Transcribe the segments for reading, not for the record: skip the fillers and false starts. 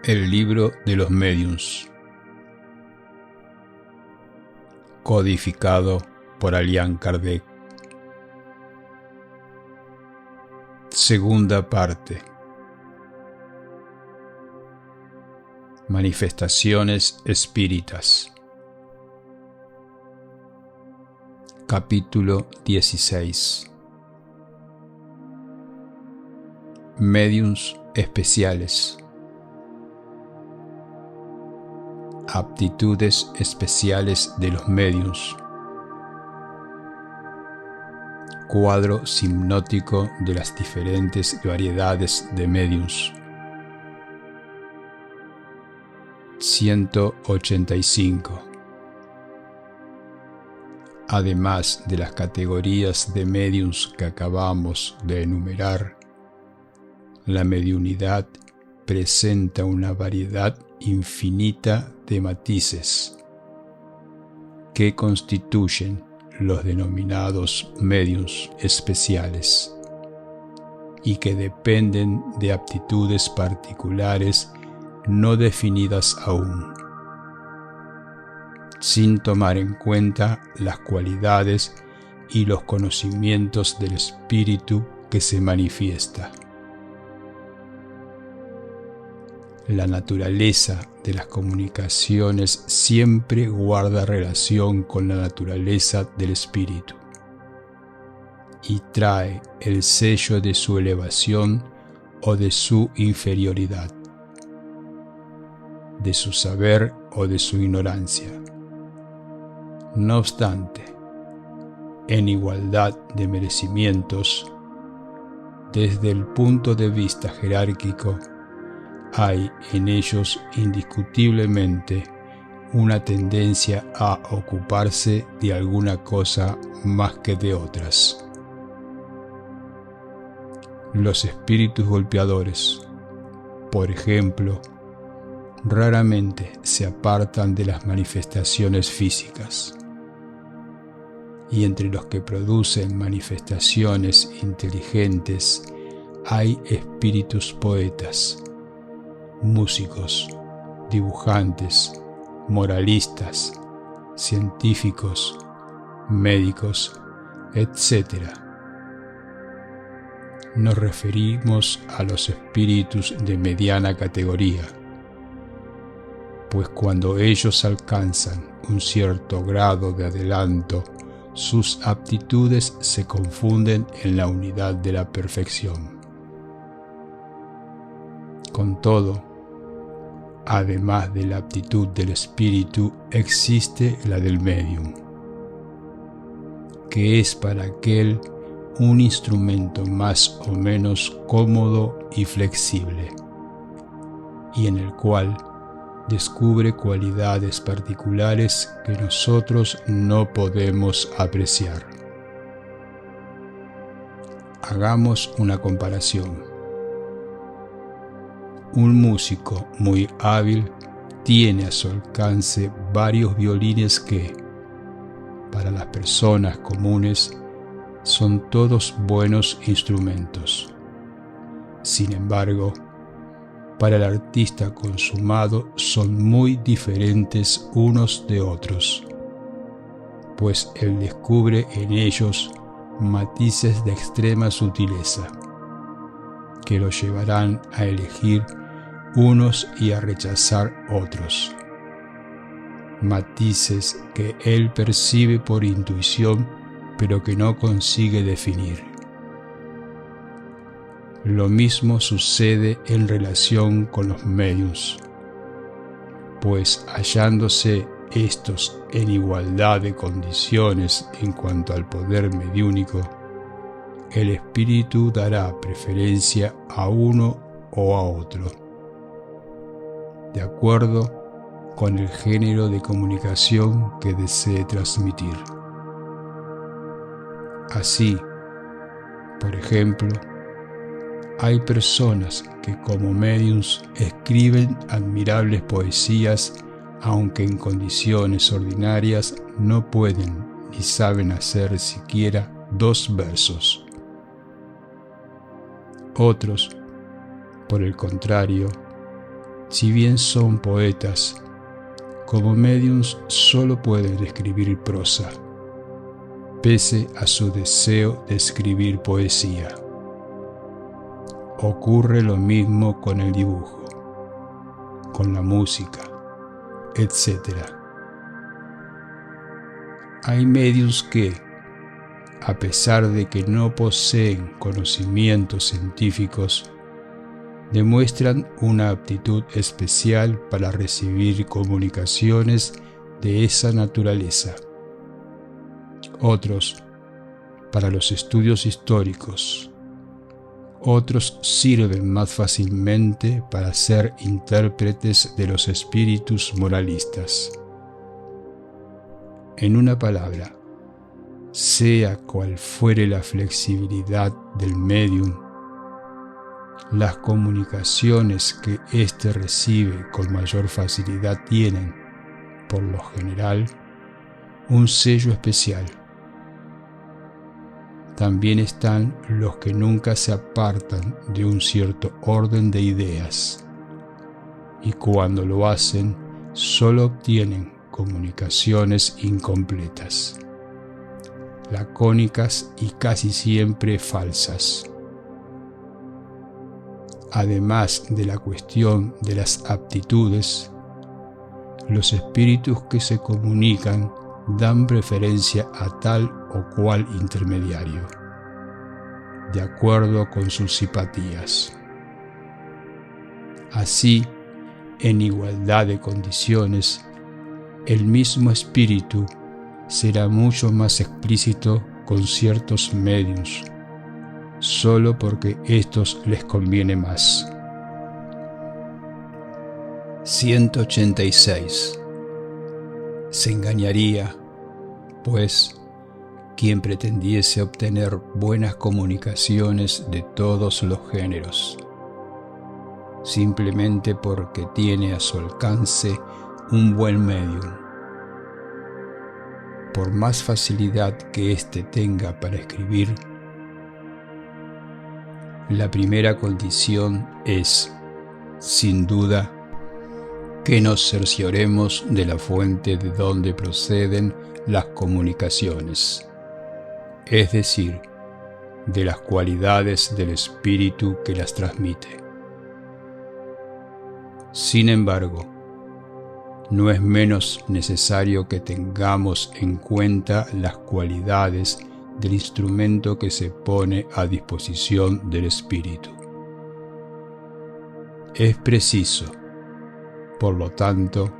El libro de los médiuns, codificado por Allan Kardec. Segunda parte. Manifestaciones espíritas. Capítulo 16. Médiuns especiales. Aptitudes especiales de los médiuns. Cuadro simnótico de las diferentes variedades de médiuns. 185. Además de las categorías de médiuns que acabamos de enumerar, la mediunidad presenta una variedad infinita de matices que constituyen los denominados médiuns especiales y que dependen de aptitudes particulares no definidas aún, sin tomar en cuenta las cualidades y los conocimientos del espíritu que se manifiesta. La naturaleza de las comunicaciones siempre guarda relación con la naturaleza del espíritu y trae el sello de su elevación o de su inferioridad, de su saber o de su ignorancia. No obstante, en igualdad de merecimientos, desde el punto de vista jerárquico, hay en ellos indiscutiblemente una tendencia a ocuparse de alguna cosa más que de otras. Los espíritus golpeadores, por ejemplo, raramente se apartan de las manifestaciones físicas, y entre los que producen manifestaciones inteligentes hay espíritus poetas, músicos, dibujantes, moralistas, científicos, médicos, etc. Nos referimos a los espíritus de mediana categoría, pues cuando ellos alcanzan un cierto grado de adelanto, sus aptitudes se confunden en la unidad de la perfección. Con todo, además de la aptitud del espíritu, existe la del médium, que es para aquel un instrumento más o menos cómodo y flexible, y en el cual descubre cualidades particulares que nosotros no podemos apreciar. Hagamos una comparación. Un músico muy hábil tiene a su alcance varios violines que, para las personas comunes, son todos buenos instrumentos. Sin embargo, para el artista consumado son muy diferentes unos de otros, pues él descubre en ellos matices de extrema sutileza, que lo llevarán a elegir unos y a rechazar otros. Matices que él percibe por intuición, pero que no consigue definir. Lo mismo sucede en relación con los médiuns, pues hallándose estos en igualdad de condiciones en cuanto al poder mediúnico, el espíritu dará preferencia a uno o a otro, de acuerdo con el género de comunicación que desee transmitir. Así, por ejemplo, hay personas que como médiuns escriben admirables poesías, aunque en condiciones ordinarias no pueden ni saben hacer siquiera 2 versos. Otros, por el contrario, si bien son poetas, como médiums solo pueden escribir prosa, pese a su deseo de escribir poesía. Ocurre lo mismo con el dibujo, con la música, etc. Hay medios que, a pesar de que no poseen conocimientos científicos, demuestran una aptitud especial para recibir comunicaciones de esa naturaleza. Otros, para los estudios históricos. Otros sirven más fácilmente para ser intérpretes de los espíritus moralistas. En una palabra, sea cual fuere la flexibilidad del médium, las comunicaciones que éste recibe con mayor facilidad tienen, por lo general, un sello especial. También están los que nunca se apartan de un cierto orden de ideas, y cuando lo hacen, solo obtienen comunicaciones incompletas, lacónicas y casi siempre falsas. Además de la cuestión de las aptitudes, los espíritus que se comunican dan preferencia a tal o cual intermediario, de acuerdo con sus simpatías. Así, en igualdad de condiciones, el mismo espíritu será mucho más explícito con ciertos mediums, solo porque estos les conviene más. 186. Se engañaría, pues, quien pretendiese obtener buenas comunicaciones de todos los géneros, simplemente porque tiene a su alcance un buen medium. Por más facilidad que éste tenga para escribir, la primera condición es, sin duda, que nos cercioremos de la fuente de donde proceden las comunicaciones, es decir, de las cualidades del espíritu que las transmite. Sin embargo, no es menos necesario que tengamos en cuenta las cualidades del instrumento que se pone a disposición del espíritu. Es preciso, por lo tanto,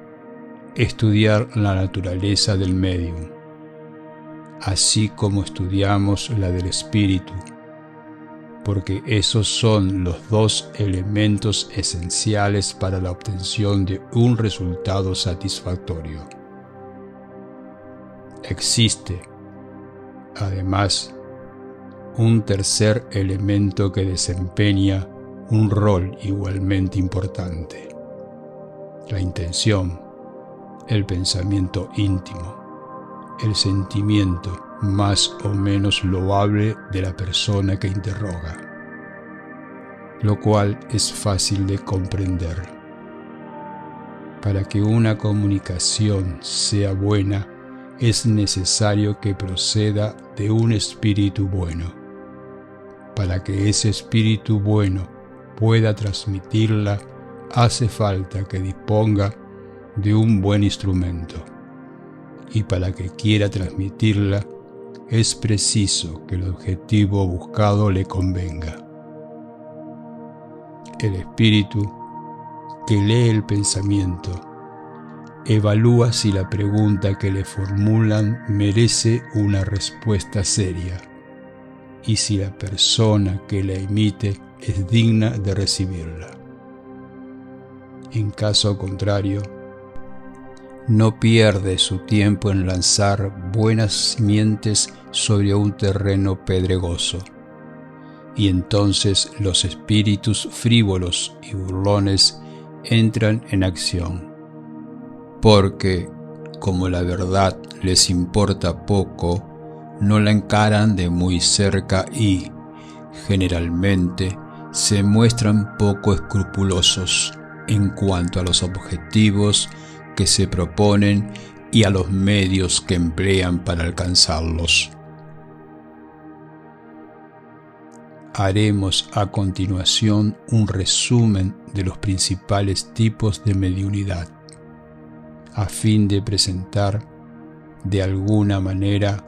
estudiar la naturaleza del médium, así como estudiamos la del espíritu, porque esos son los dos elementos esenciales para la obtención de un resultado satisfactorio. Existe, además, un tercer elemento que desempeña un rol igualmente importante: la intención, el pensamiento íntimo, el sentimiento más o menos loable de la persona que interroga, lo cual es fácil de comprender. Para que una comunicación sea buena, es necesario que proceda de un espíritu bueno. Para que ese espíritu bueno pueda transmitirla, hace falta que disponga de un buen instrumento. Y para que quiera transmitirla, es preciso que el objetivo buscado le convenga. El espíritu, que lee el pensamiento, evalúa si la pregunta que le formulan merece una respuesta seria y si la persona que la emite es digna de recibirla. En caso contrario, no pierde su tiempo en lanzar buenas simientes sobre un terreno pedregoso, y entonces los espíritus frívolos y burlones entran en acción, porque, como la verdad les importa poco, no la encaran de muy cerca y, generalmente, se muestran poco escrupulosos, en cuanto a los objetivos que se proponen y a los medios que emplean para alcanzarlos. Haremos a continuación un resumen de los principales tipos de mediunidad, a fin de presentar, de alguna manera,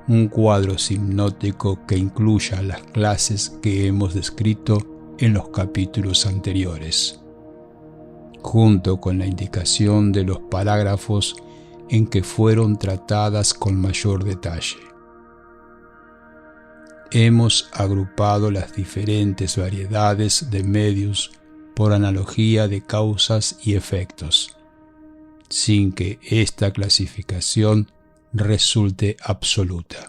un cuadro hipnótico que incluya las clases que hemos descrito en los capítulos anteriores, junto con la indicación de los parágrafos en que fueron tratadas con mayor detalle. Hemos agrupado las diferentes variedades de medios por analogía de causas y efectos, sin que esta clasificación resulte absoluta.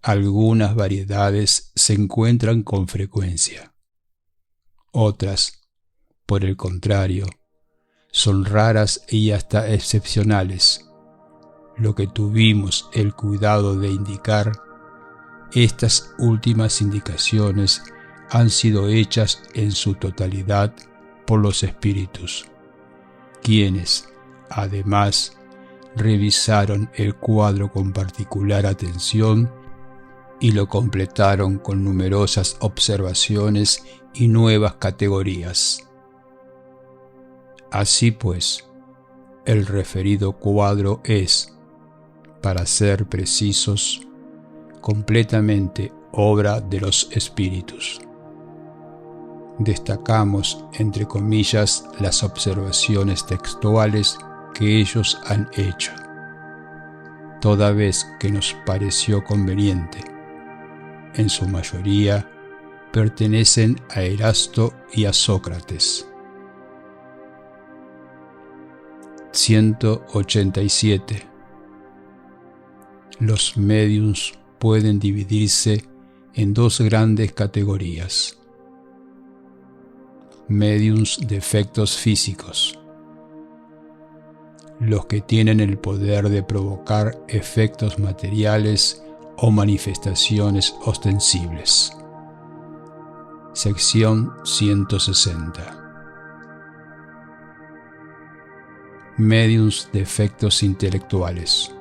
Algunas variedades se encuentran con frecuencia. Otras, por el contrario, son raras y hasta excepcionales. Lo que tuvimos el cuidado de indicar, estas últimas indicaciones han sido hechas en su totalidad por los espíritus, quienes, además, revisaron el cuadro con particular atención y lo completaron con numerosas observaciones y nuevas categorías. Así pues, el referido cuadro es, para ser precisos, completamente obra de los espíritus. Destacamos, entre comillas, las observaciones textuales que ellos han hecho, toda vez que nos pareció conveniente. En su mayoría, pertenecen a Erasto y a Sócrates. 187. Los médiums pueden dividirse en dos grandes categorías: médiums de efectos físicos, los que tienen el poder de provocar efectos materiales o manifestaciones ostensibles. Sección 160. Médiums de efectos intelectuales,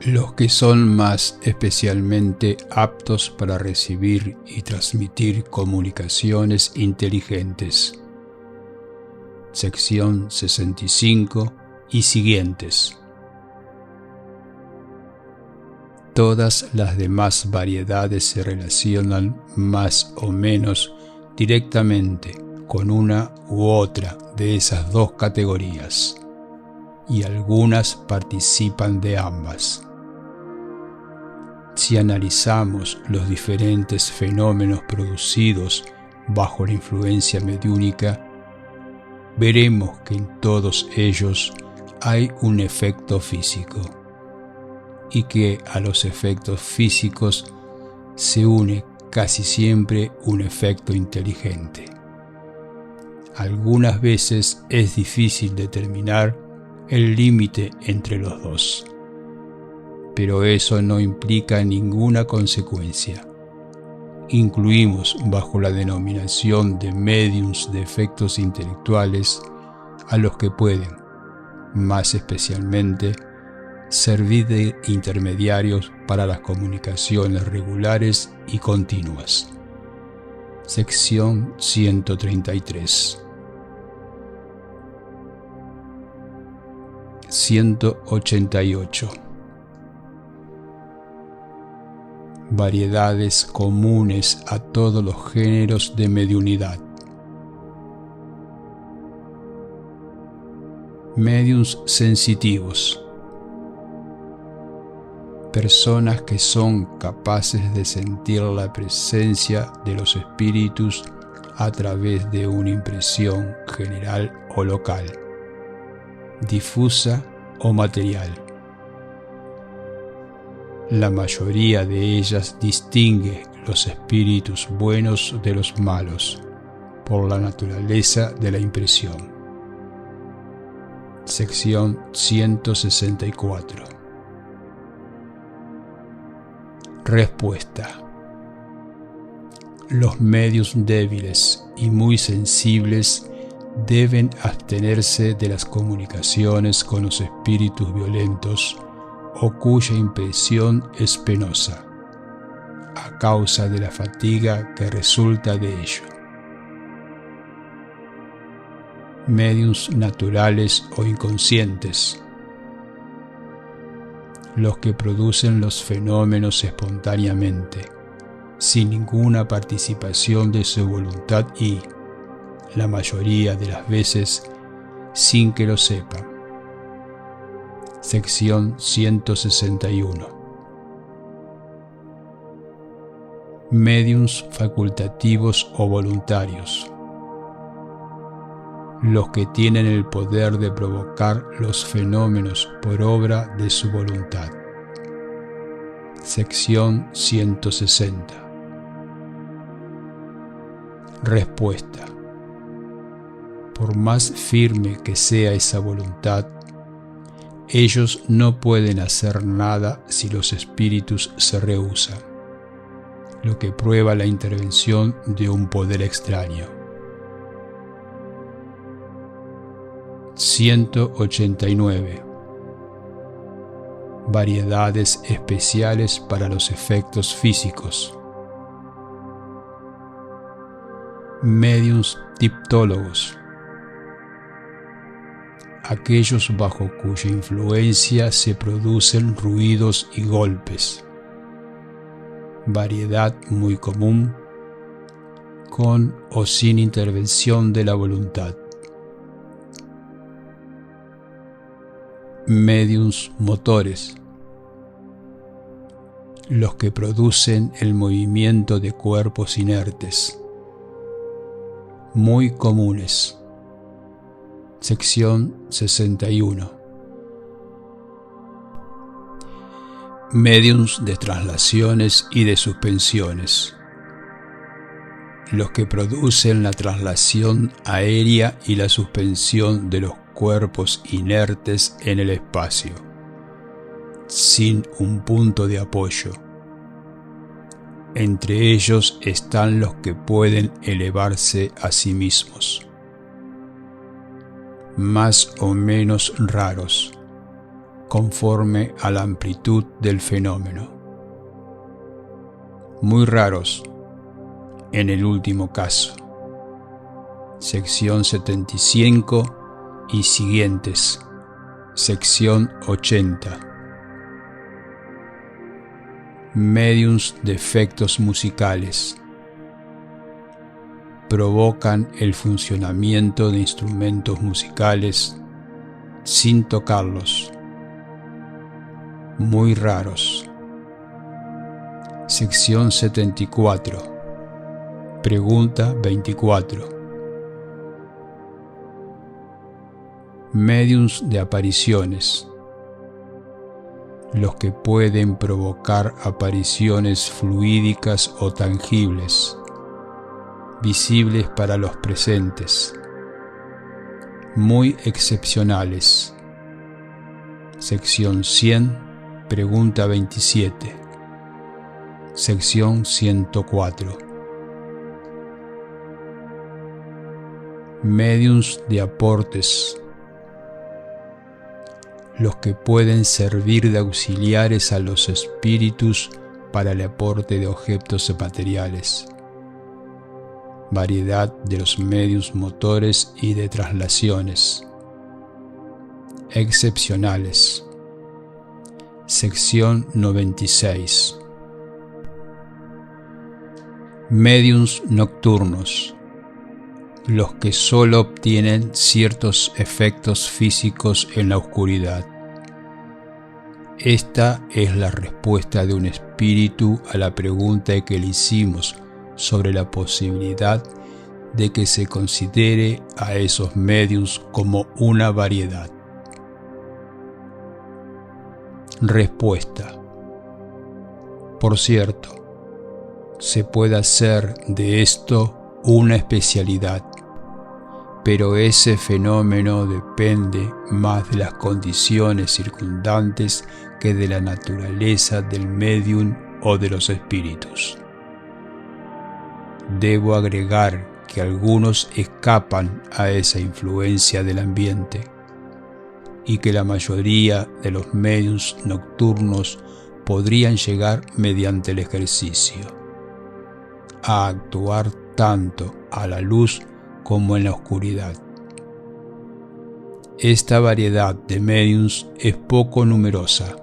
los que son más especialmente aptos para recibir y transmitir comunicaciones inteligentes. Sección 65 y siguientes. Todas las demás variedades se relacionan más o menos directamente con una u otra de esas dos categorías, y algunas participan de ambas. Si analizamos los diferentes fenómenos producidos bajo la influencia mediúnica, veremos que en todos ellos hay un efecto físico, y que a los efectos físicos se une casi siempre un efecto inteligente. Algunas veces es difícil determinar el límite entre los dos, pero eso no implica ninguna consecuencia. Incluimos bajo la denominación de médiums de efectos intelectuales a los que pueden, más especialmente, servir de intermediarios para las comunicaciones regulares y continuas. Sección 133. 188. Variedades comunes a todos los géneros de mediunidad. Médiums sensitivos, personas que son capaces de sentir la presencia de los espíritus a través de una impresión general o local, difusa o material. La mayoría de ellas distingue los espíritus buenos de los malos por la naturaleza de la impresión. Sección 164. Respuesta. Los medios débiles y muy sensibles deben abstenerse de las comunicaciones con los espíritus violentos o cuya impresión es penosa, a causa de la fatiga que resulta de ello. Mediums naturales o inconscientes. Los que producen los fenómenos espontáneamente, sin ninguna participación de su voluntad y, la mayoría de las veces, sin que lo sepan. Sección 161. Mediums facultativos o voluntarios. Los que tienen el poder de provocar los fenómenos por obra de su voluntad. Sección 160. Respuesta. Por más firme que sea esa voluntad, ellos no pueden hacer nada si los espíritus se rehúsan, lo que prueba la intervención de un poder extraño. 189. Variedades especiales para los efectos físicos. Mediums tiptólogos. Aquellos bajo cuya influencia se producen ruidos y golpes. Variedad muy común, con o sin intervención de la voluntad. Mediums motores. Los que producen el movimiento de cuerpos inertes. Muy comunes. Sección 61. Mediums de traslaciones y de suspensiones. Los que producen la traslación aérea y la suspensión de los cuerpos inertes en el espacio, sin un punto de apoyo. Entre ellos están los que pueden elevarse a sí mismos, más o menos raros, conforme a la amplitud del fenómeno. Muy raros, en el último caso. Sección 75 y siguientes. Sección 80. Mediums de efectos musicales. Provocan el funcionamiento de instrumentos musicales sin tocarlos. Muy raros. Sección 74. Pregunta 24. Mediums de apariciones. Los que pueden provocar apariciones fluídicas o tangibles, visibles para los presentes, muy excepcionales. Sección 100, pregunta 27. Sección 104. Mediums de aportes. Los que pueden servir de auxiliares a los espíritus para el aporte de objetos materiales. Variedad de los medios motores y de traslaciones. Excepcionales. Sección 96. Mediums nocturnos. Los que solo obtienen ciertos efectos físicos en la oscuridad. Esta es la respuesta de un espíritu a la pregunta que le hicimos sobre la posibilidad de que se considere a esos mediums como una variedad. Respuesta. Por cierto, se puede hacer de esto una especialidad, pero ese fenómeno depende más de las condiciones circundantes que de la naturaleza del medium o de los espíritus. Debo agregar que algunos escapan a esa influencia del ambiente y que la mayoría de los mediums nocturnos podrían llegar mediante el ejercicio a actuar tanto a la luz como en la oscuridad. Esta variedad de mediums es poco numerosa.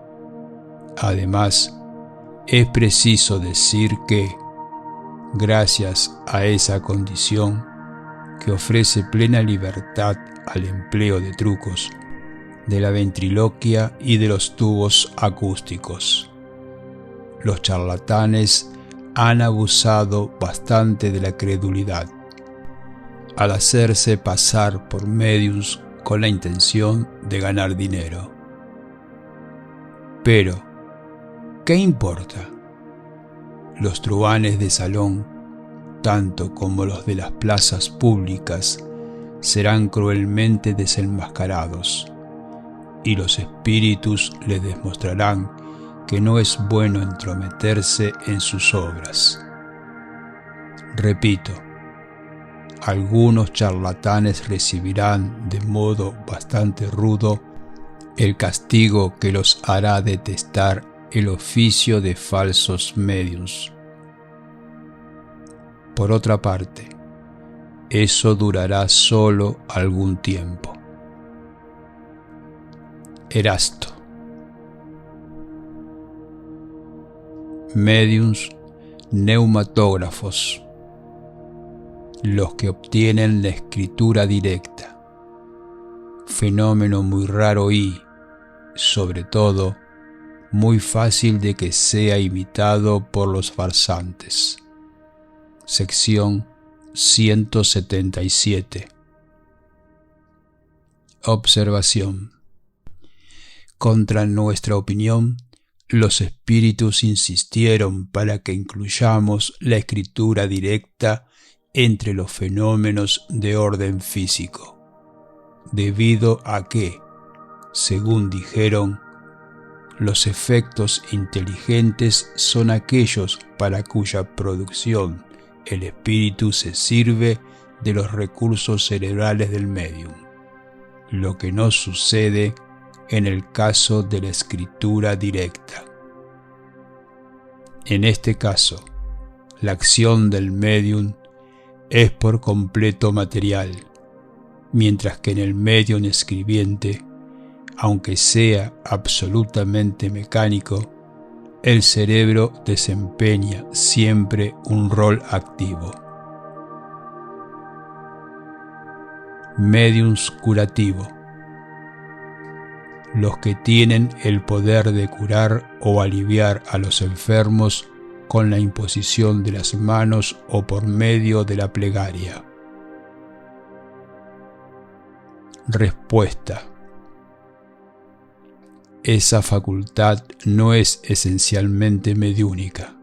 Además, es preciso decir que, gracias a esa condición que ofrece plena libertad al empleo de trucos, de la ventriloquia y de los tubos acústicos, los charlatanes han abusado bastante de la credulidad al hacerse pasar por mediums con la intención de ganar dinero. Pero, ¿qué importa? Los truhanes de salón, tanto como los de las plazas públicas, serán cruelmente desenmascarados, y los espíritus les demostrarán que no es bueno entrometerse en sus obras. Repito, algunos charlatanes recibirán de modo bastante rudo el castigo que los hará detestar el oficio de falsos mediums. Por otra parte, eso durará solo algún tiempo. Erasto. Mediums neumatógrafos, los que obtienen la escritura directa, fenómeno muy raro y, sobre todo, muy fácil de que sea imitado por los farsantes. Sección 177. Observación. Contra nuestra opinión, los espíritus insistieron para que incluyamos la escritura directa entre los fenómenos de orden físico, debido a que, según dijeron, los efectos inteligentes son aquellos para cuya producción el espíritu se sirve de los recursos cerebrales del medium, lo que no sucede en el caso de la escritura directa. En este caso, la acción del medium es por completo material, mientras que en el medium escribiente, aunque sea absolutamente mecánico, el cerebro desempeña siempre un rol activo. Mediums curativo. Los que tienen el poder de curar o aliviar a los enfermos con la imposición de las manos o por medio de la plegaria. Respuesta. Esa facultad no es esencialmente mediúnica.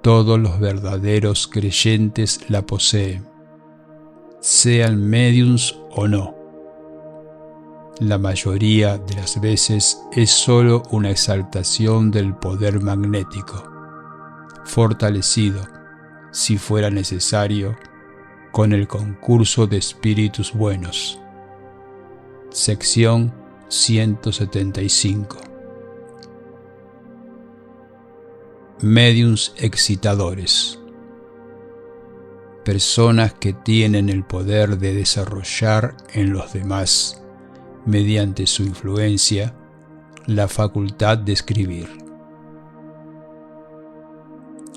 Todos los verdaderos creyentes la poseen, sean mediums o no. La mayoría de las veces es sólo una exaltación del poder magnético, fortalecido, si fuera necesario, con el concurso de espíritus buenos. Sección 175. Mediums excitadores. Personas que tienen el poder de desarrollar en los demás, mediante su influencia, la facultad de escribir.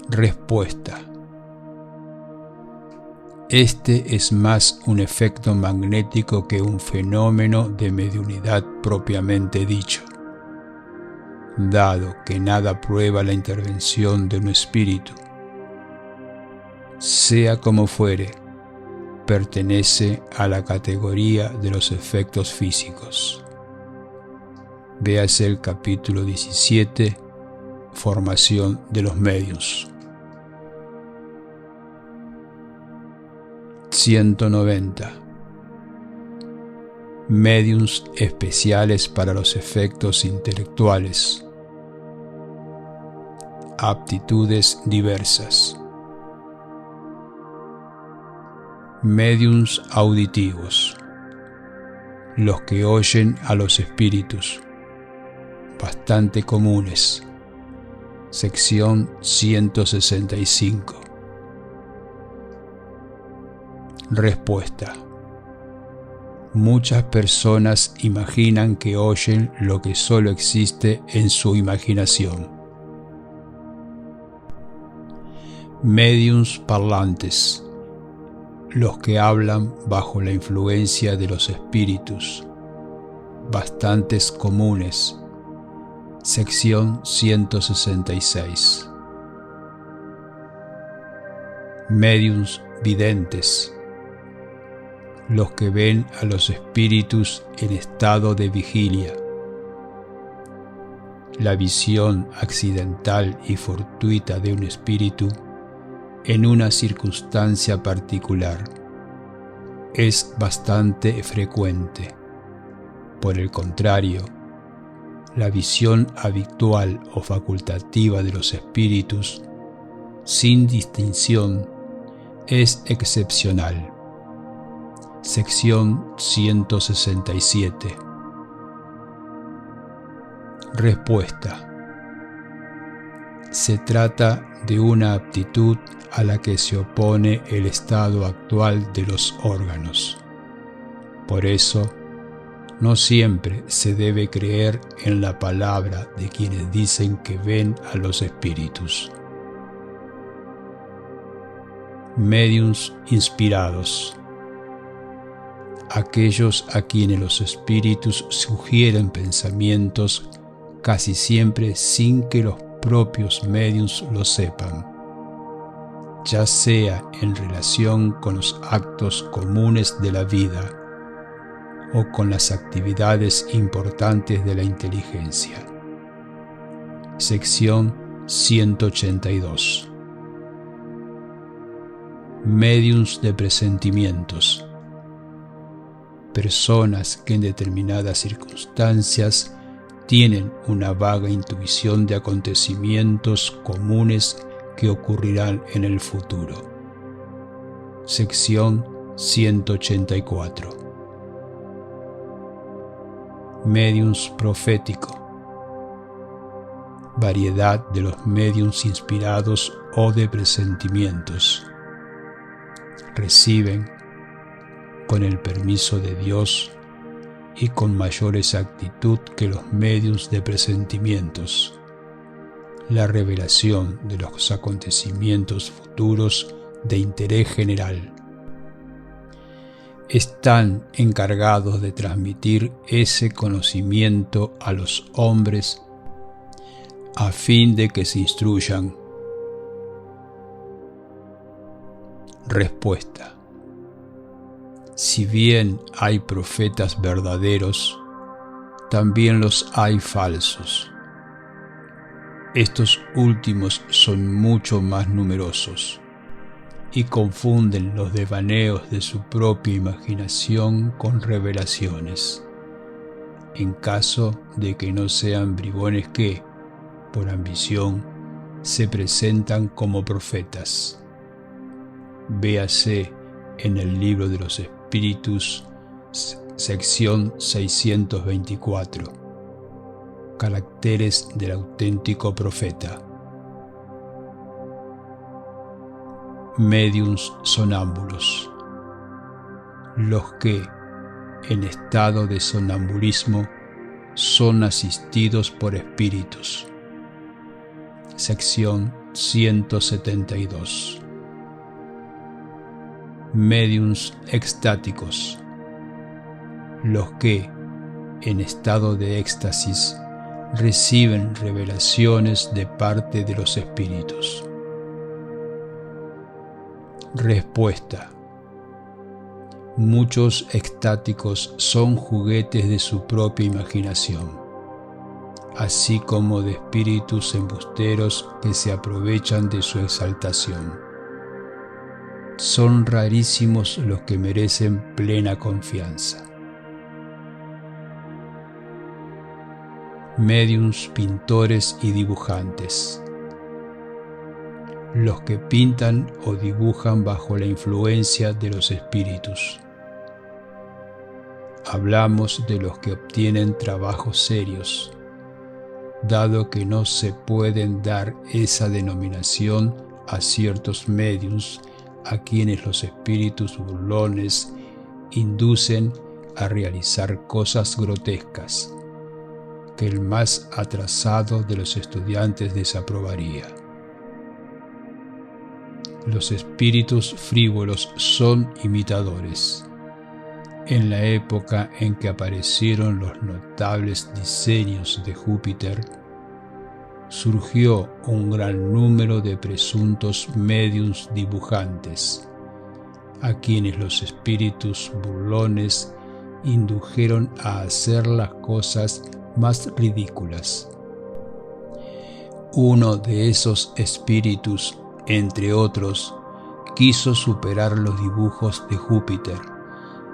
Respuesta. Este es más un efecto magnético que un fenómeno de mediunidad propiamente dicho, dado que nada prueba la intervención de un espíritu. Sea como fuere, pertenece a la categoría de los efectos físicos. Véase el capítulo 17, Formación de los medios. 190. Mediums especiales para los efectos Médiuns auditivos, los que oyen a los espíritus, bastante comunes. Sección 165. Respuesta. Muchas personas imaginan que oyen lo que solo existe en su imaginación. Médiuns parlantes, los que hablan bajo la influencia de los espíritus, bastantes comunes. Sección 166. Médiuns videntes, los que ven a los espíritus en estado de vigilia. La visión accidental y fortuita de un espíritu en una circunstancia particular es bastante frecuente. Por el contrario, la visión habitual o facultativa de los espíritus, sin distinción, es excepcional. Sección 167. Respuesta. Se trata de una aptitud a la que se opone el estado actual de los órganos. Por eso, no siempre se debe creer en la palabra de quienes dicen que ven a los espíritus. Médiuns inspirados, aquellos a quienes los espíritus sugieren pensamientos casi siempre sin que los propios médiuns lo sepan, ya sea en relación con los actos comunes de la vida o con las actividades importantes de la inteligencia. Sección 182. Médiuns de presentimientos, personas que en determinadas circunstancias tienen una vaga intuición de acontecimientos comunes que ocurrirán en el futuro. Sección 184. Médiuns profético, variedad de los médiuns inspirados o de presentimientos. Reciben, con el permiso de Dios y con mayor exactitud que los médiuns de presentimientos, la revelación de los acontecimientos futuros de interés general. Están encargados de transmitir ese conocimiento a los hombres a fin de que se instruyan. Respuesta. Si bien hay profetas verdaderos, también los hay falsos. Estos últimos son mucho más numerosos y confunden los devaneos de su propia imaginación con revelaciones, en caso de que no sean bribones que, por ambición, se presentan como profetas. Véase en el Libro de los Espíritus, sección 624. Caracteres del auténtico profeta. Médiuns sonámbulos, los que, en estado de sonambulismo, son asistidos por espíritus. Sección 172. Médiuns extáticos, los que, en estado de éxtasis, reciben revelaciones de parte de los espíritus. Respuesta. Muchos extáticos son juguetes de su propia imaginación, así como de espíritus embusteros que se aprovechan de su exaltación. Son rarísimos los que merecen plena confianza. Médiuns pintores y dibujantes, los que pintan o dibujan bajo la influencia de los espíritus. Hablamos de los que obtienen trabajos serios, dado que no se pueden dar esa denominación a ciertos médiums a quienes los espíritus burlones inducen a realizar cosas grotescas que el más atrasado de los estudiantes desaprobaría. Los espíritus frívolos son imitadores. En la época en que aparecieron los notables diseños de Júpiter, surgió un gran número de presuntos médiums dibujantes, a quienes los espíritus burlones indujeron a hacer las cosas más ridículas. Uno de esos espíritus, entre otros, quiso superar los dibujos de Júpiter,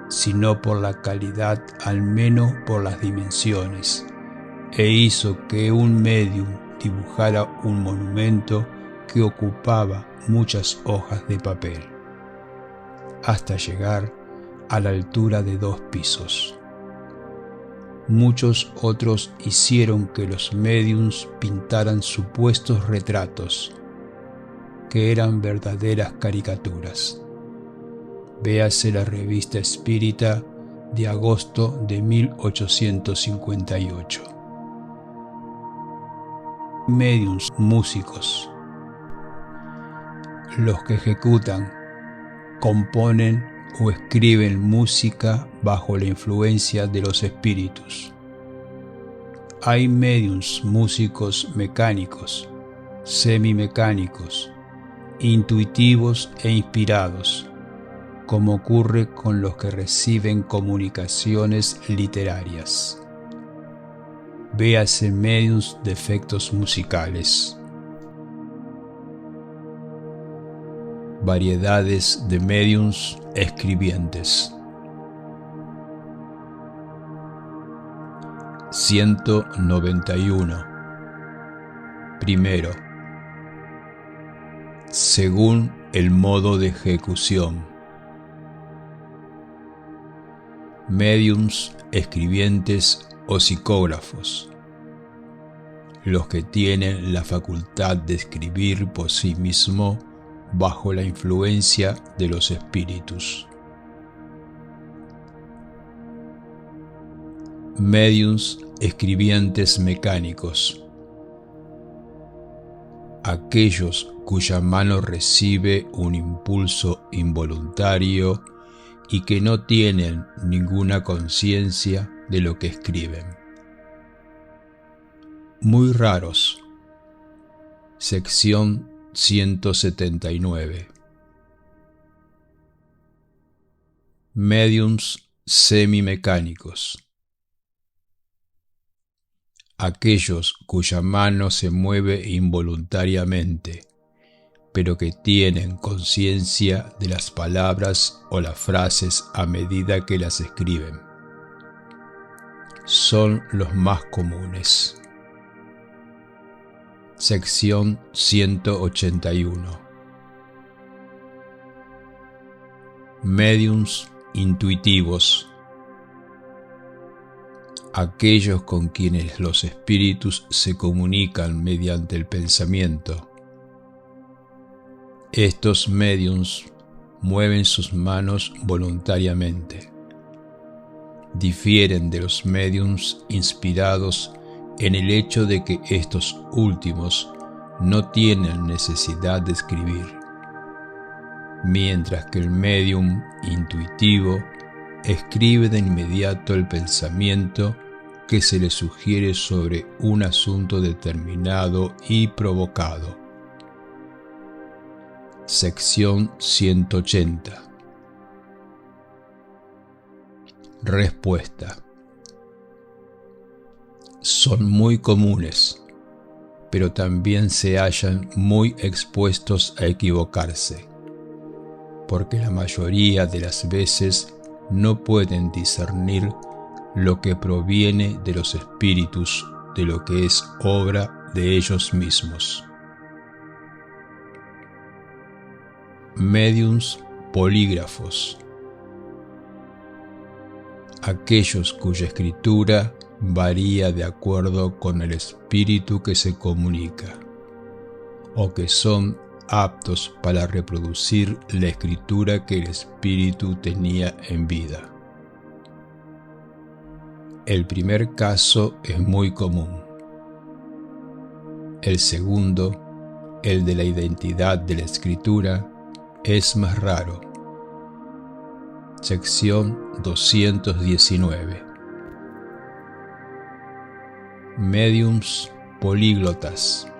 si no por la calidad, al menos por las dimensiones, e hizo que un médium dibujara un monumento que ocupaba muchas hojas de papel, hasta llegar a la altura de 2 pisos. Muchos otros hicieron que los médiums pintaran supuestos retratos, que eran verdaderas caricaturas. Véase la revista Espírita de agosto de 1858. Médiums músicos. Los que ejecutan, componen o escriben música bajo la influencia de los espíritus. Hay médiums músicos mecánicos, semimecánicos, intuitivos e inspirados, como ocurre con los que reciben comunicaciones literarias. Véase médiums de efectos musicales. Variedades de médiums escribientes. 191. Primero, según el modo de ejecución. Médiums escribientes o psicógrafos, los que tienen la facultad de escribir por sí mismo bajo la influencia de los espíritus. Médiums escribientes mecánicos, aquellos cuya mano recibe un impulso involuntario y que no tienen ninguna conciencia de lo que escriben. Muy raros. Sección 179. Médiums semimecánicos, aquellos cuya mano se mueve involuntariamente, pero que tienen conciencia de las palabras o las frases a medida que las escriben. Son los más comunes. Sección 181. Médiums intuitivos, aquellos con quienes los espíritus se comunican mediante el pensamiento. Estos médiums mueven sus manos voluntariamente. Difieren de los médiums inspirados en el hecho de que estos últimos no tienen necesidad de escribir, mientras que el médium intuitivo escribe de inmediato el pensamiento que se le sugiere sobre un asunto determinado y provocado. Sección 180. Respuesta. Son muy comunes, pero también se hallan muy expuestos a equivocarse, porque la mayoría de las veces no pueden discernir lo que proviene de los espíritus de lo que es obra de ellos mismos. Médiuns polígrafos. Aquellos cuya escritura varía de acuerdo con el espíritu que se comunica, o que son aptos para reproducir la escritura que el espíritu tenía en vida. El primer caso es muy común. El segundo, el de la identidad de la escritura, es más raro. Sección 219. Médiums políglotas.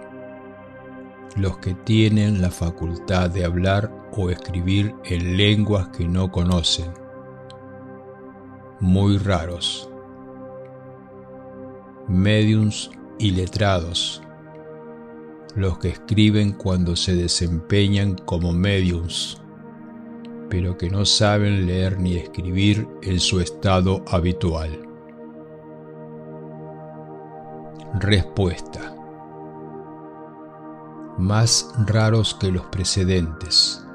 Los que tienen la facultad de hablar o escribir en lenguas que no conocen. Muy raros. Médiums iletrados. Los que escriben cuando se desempeñan como médiums, pero que no saben leer ni escribir en su estado habitual. Respuesta. Más raros que los precedentes.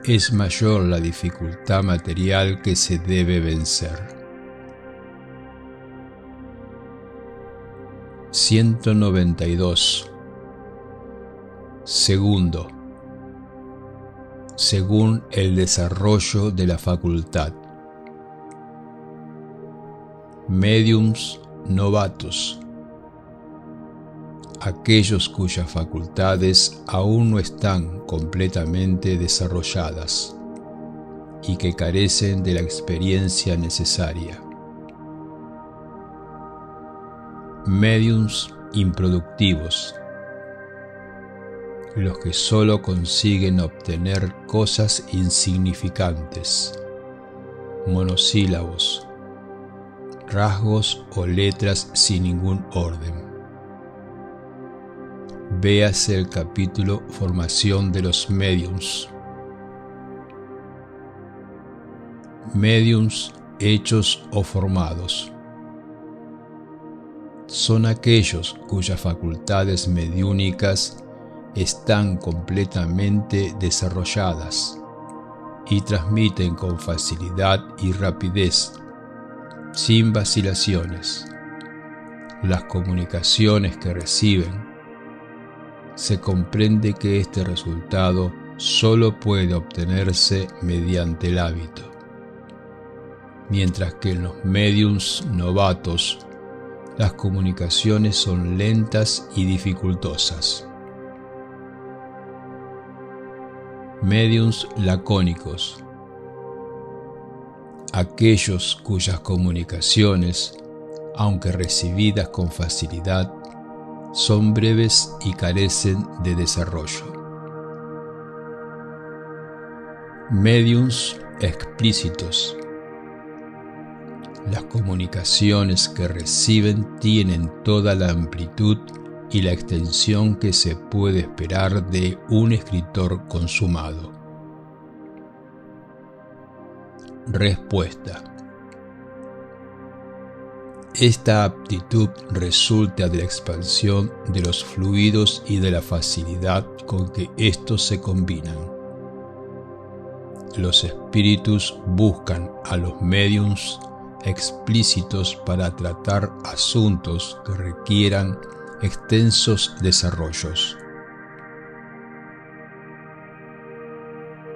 Es mayor la dificultad material que se debe vencer. 192. Segundo, según el desarrollo de la facultad. Médiums novatos. Aquellos cuyas facultades aún no están completamente desarrolladas y que carecen de la experiencia necesaria. Médiums improductivos. Los que solo consiguen obtener cosas insignificantes, monosílabos, rasgos o letras sin ningún orden. Véase el capítulo Formación de los Médiums. Médiums hechos o formados. Son aquellos cuyas facultades mediúnicas están completamente desarrolladas y transmiten con facilidad y rapidez, sin vacilaciones, las comunicaciones que reciben. Se comprende que este resultado solo puede obtenerse mediante el hábito, mientras que en los médiums novatos las comunicaciones son lentas y dificultosas. Médiums lacónicos. Aquellos cuyas comunicaciones, aunque recibidas con facilidad, son breves y carecen de desarrollo. Médiums explícitos. Las comunicaciones que reciben tienen toda la amplitud y la extensión que se puede esperar de un escritor consumado. Respuesta. Esta aptitud resulta de la expansión de los fluidos y de la facilidad con que estos se combinan. Los espíritus buscan a los médiums explícitos para tratar asuntos que requieran extensos desarrollos.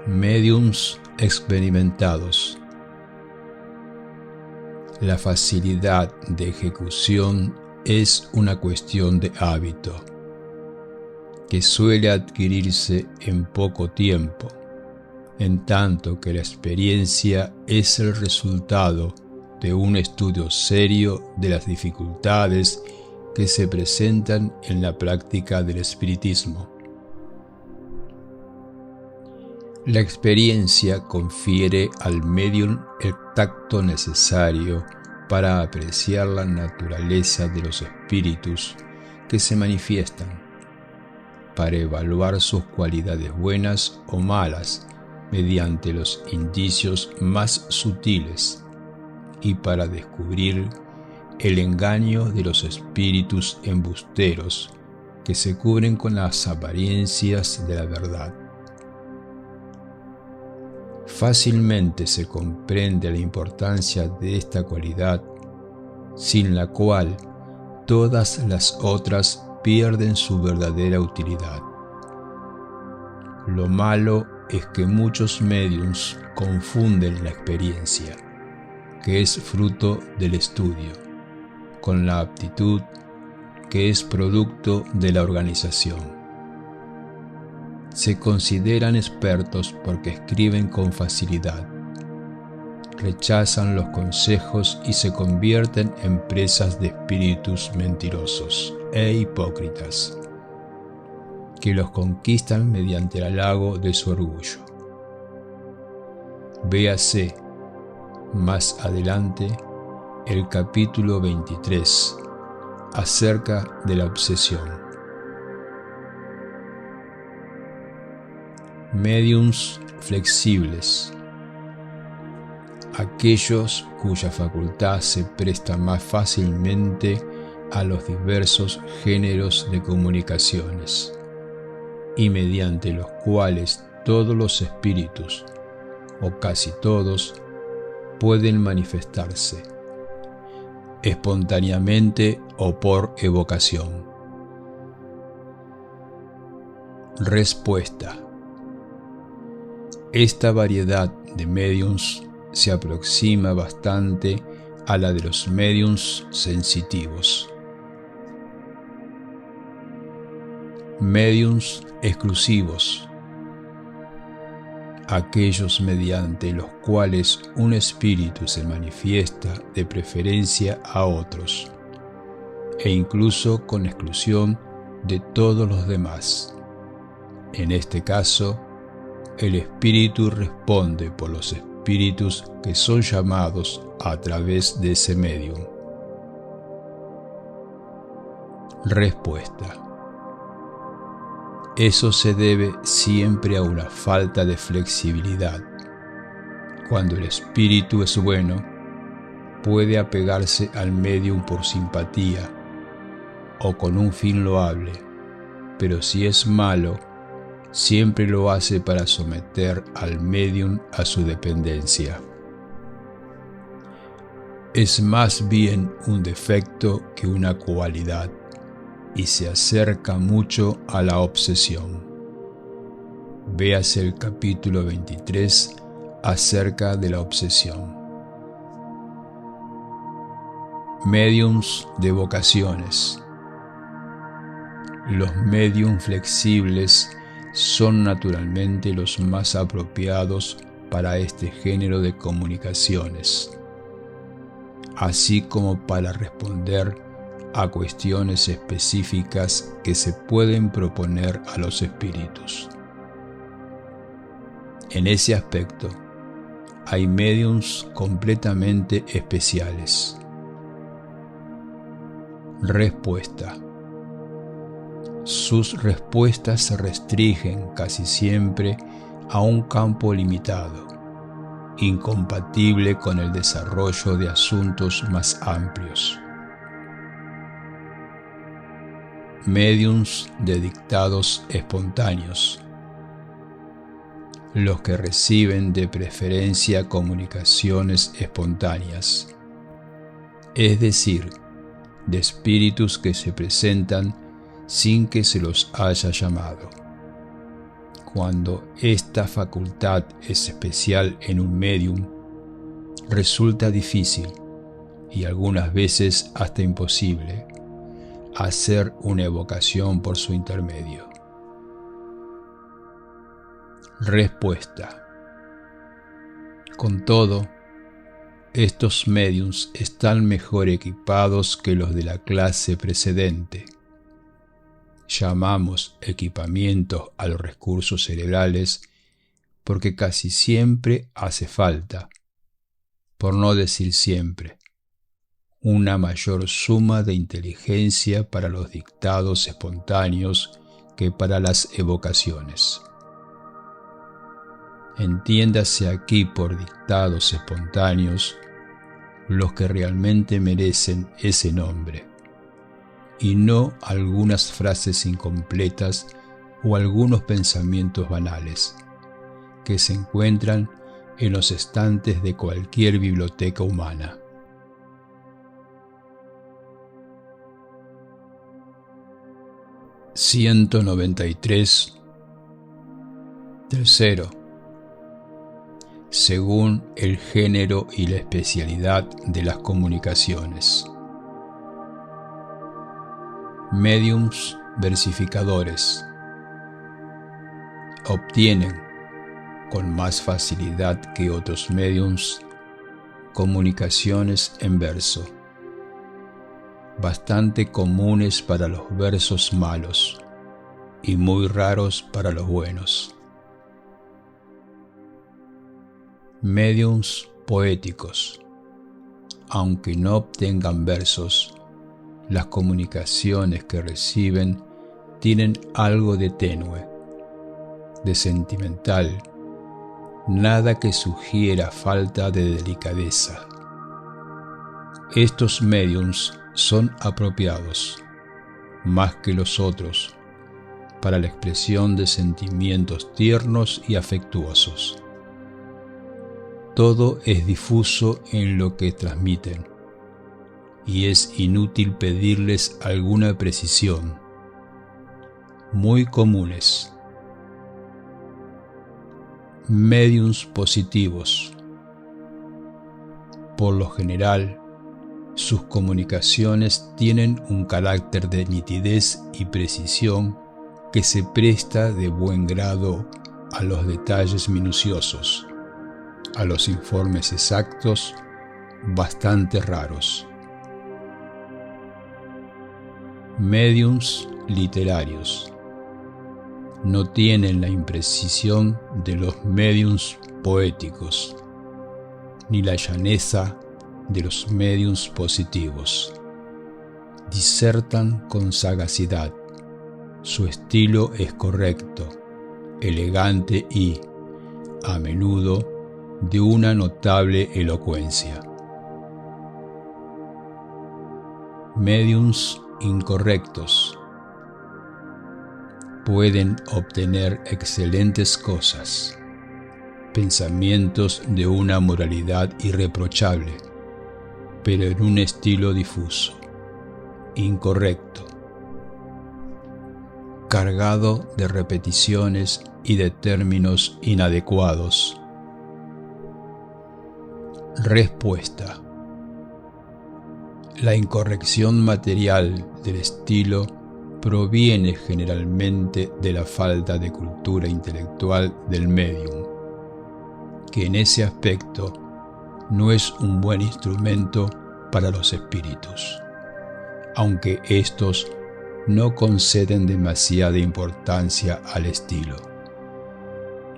Médiums experimentados. La facilidad de ejecución es una cuestión de hábito, que suele adquirirse en poco tiempo, en tanto que la experiencia es el resultado de un estudio serio de las dificultades que se presentan en la práctica del espiritismo. La experiencia confiere al médium el tacto necesario para apreciar la naturaleza de los espíritus que se manifiestan, para evaluar sus cualidades buenas o malas mediante los indicios más sutiles y para descubrir el engaño de los espíritus embusteros que se cubren con las apariencias de la verdad. Fácilmente se comprende la importancia de esta cualidad, sin la cual todas las otras pierden su verdadera utilidad. Lo malo es que muchos médiums confunden la experiencia, que es fruto del estudio, con la aptitud, que es producto de la organización. Se consideran expertos porque escriben con facilidad, rechazan los consejos y se convierten en presas de espíritus mentirosos e hipócritas, que los conquistan mediante el halago de su orgullo. Véase más adelante el capítulo 23 acerca de la obsesión. Médiums flexibles: aquellos cuya facultad se presta más fácilmente a los diversos géneros de comunicaciones y mediante los cuales todos los espíritus, o casi todos, pueden manifestarse, espontáneamente o por evocación. Respuesta: esta variedad de médiums se aproxima bastante a la de los médiums sensitivos. Médiums exclusivos: aquellos mediante los cuales un espíritu se manifiesta de preferencia a otros, e incluso con exclusión de todos los demás. En este caso, el espíritu responde por los espíritus que son llamados a través de ese médium. Respuesta: eso se debe siempre a una falta de flexibilidad. Cuando el espíritu es bueno, puede apegarse al médium por simpatía o con un fin loable, pero si es malo, siempre lo hace para someter al médium a su dependencia. Es más bien un defecto que una cualidad, y se acerca mucho a la obsesión. Véase el capítulo 23 acerca de la obsesión. Médiums de vocaciones: los médiums flexibles son naturalmente los más apropiados para este género de comunicaciones, así como para responder a cuestiones específicas que se pueden proponer a los espíritus. En ese aspecto, hay médiums completamente especiales. Respuesta: sus respuestas se restringen casi siempre a un campo limitado, incompatible con el desarrollo de asuntos más amplios. Médiums de dictados espontáneos: los que reciben de preferencia comunicaciones espontáneas, es decir, de espíritus que se presentan sin que se los haya llamado. Cuando esta facultad es especial en un médium, resulta difícil, y algunas veces hasta imposible, hacer una evocación por su intermedio. Respuesta: con todo, estos médiums están mejor equipados que los de la clase precedente. Llamamos equipamiento a los recursos cerebrales porque casi siempre hace falta, por no decir siempre, una mayor suma de inteligencia para los dictados espontáneos que para las evocaciones. Entiéndase aquí por dictados espontáneos los que realmente merecen ese nombre, y no algunas frases incompletas o algunos pensamientos banales que se encuentran en los estantes de cualquier biblioteca humana. (193) Tercero, según el género y la especialidad de las comunicaciones. Médiums versificadores obtienen con más facilidad que otros médiums comunicaciones en verso, bastante comunes para los versos malos y muy raros para los buenos. Médiums poéticos, aunque no obtengan versos, las comunicaciones que reciben tienen algo de tenue, de sentimental, nada que sugiera falta de delicadeza. Estos médiums son apropiados, más que los otros, para la expresión de sentimientos tiernos y afectuosos. Todo es difuso en lo que transmiten, y es inútil pedirles alguna precisión. Muy comunes. Médiums positivos. Por lo general, sus comunicaciones tienen un carácter de nitidez y precisión que se presta de buen grado a los detalles minuciosos, a los informes exactos, bastante raros. Médiums literarios. No tienen la imprecisión de los médiums poéticos, ni la llaneza de los médiums positivos. Disertan con sagacidad. Su estilo es correcto, elegante y, a menudo, de una notable elocuencia. Médiums incorrectos. Pueden obtener excelentes cosas, pensamientos de una moralidad irreprochable, pero en un estilo difuso, incorrecto, cargado de repeticiones y de términos inadecuados. Respuesta. La incorrección material del estilo proviene generalmente de la falta de cultura intelectual del médium, que en ese aspecto no es un buen instrumento para los espíritus, aunque éstos no conceden demasiada importancia al estilo.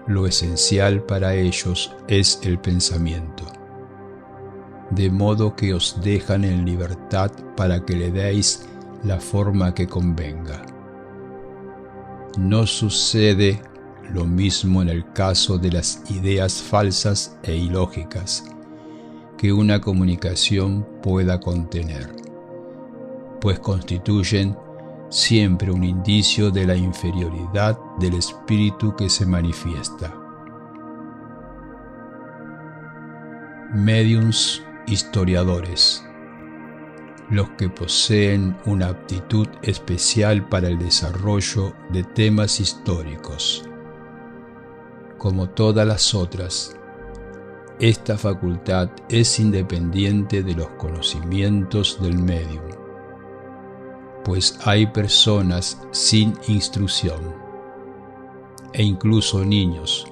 Lo esencial para ellos es el pensamiento, de modo que os dejan en libertad para que le deis la forma que convenga. No sucede lo mismo en el caso de las ideas falsas e ilógicas que una comunicación pueda contener, pues constituyen siempre un indicio de la inferioridad del espíritu que se manifiesta. Médiums historiadores. Los que poseen una aptitud especial para el desarrollo de temas históricos. Como todas las otras, esta facultad es independiente de los conocimientos del médium, pues hay personas sin instrucción, e incluso niños,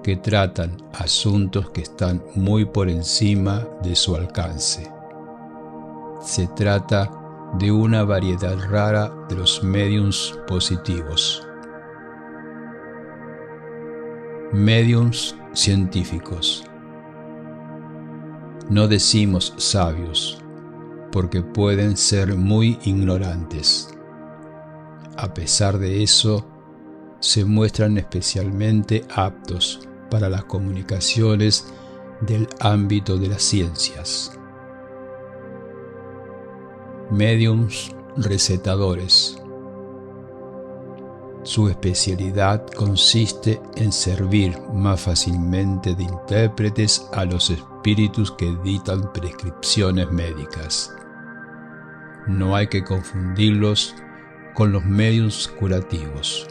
que tratan asuntos que están muy por encima de su alcance. Se trata de una variedad rara de los médiums positivos. Médiums científicos. No decimos sabios, porque pueden ser muy ignorantes. A pesar de eso, se muestran especialmente aptos para las comunicaciones del ámbito de las ciencias. Médiums recetadores. Su especialidad consiste en servir más fácilmente de intérpretes a los espíritus que dictan prescripciones médicas. No hay que confundirlos con los mediums curativos,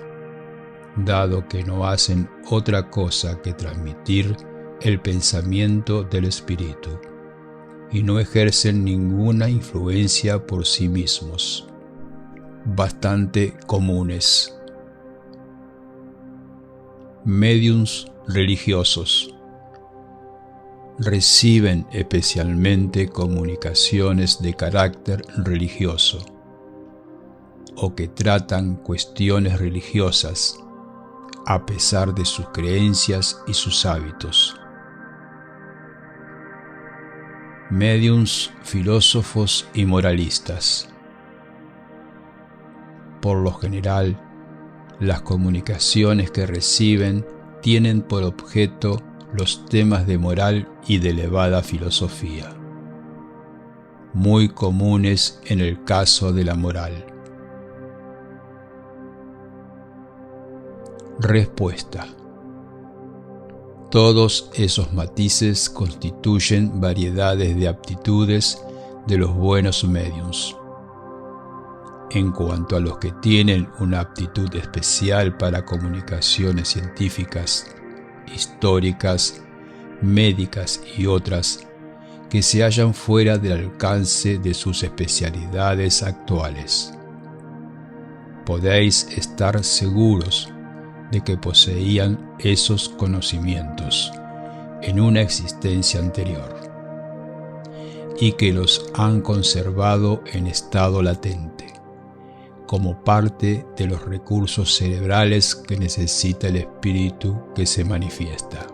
dado que no hacen otra cosa que transmitir el pensamiento del espíritu y no ejercen ninguna influencia por sí mismos. Bastante comunes. Mediums religiosos. Reciben especialmente comunicaciones de carácter religioso o que tratan cuestiones religiosas a pesar de sus creencias y sus hábitos. Mediums filósofos y moralistas. Por lo general, las comunicaciones que reciben tienen por objeto los temas de moral y de elevada filosofía, muy comunes en el caso de la moral. Respuesta. Todos esos matices constituyen variedades de aptitudes de los buenos mediums. En cuanto a los que tienen una aptitud especial para comunicaciones científicas, históricas, médicas y otras que se hallan fuera del alcance de sus especialidades actuales, podéis estar seguros de que poseían esos conocimientos en una existencia anterior y que los han conservado en estado latente, como parte de los recursos cerebrales que necesita el espíritu que se manifiesta.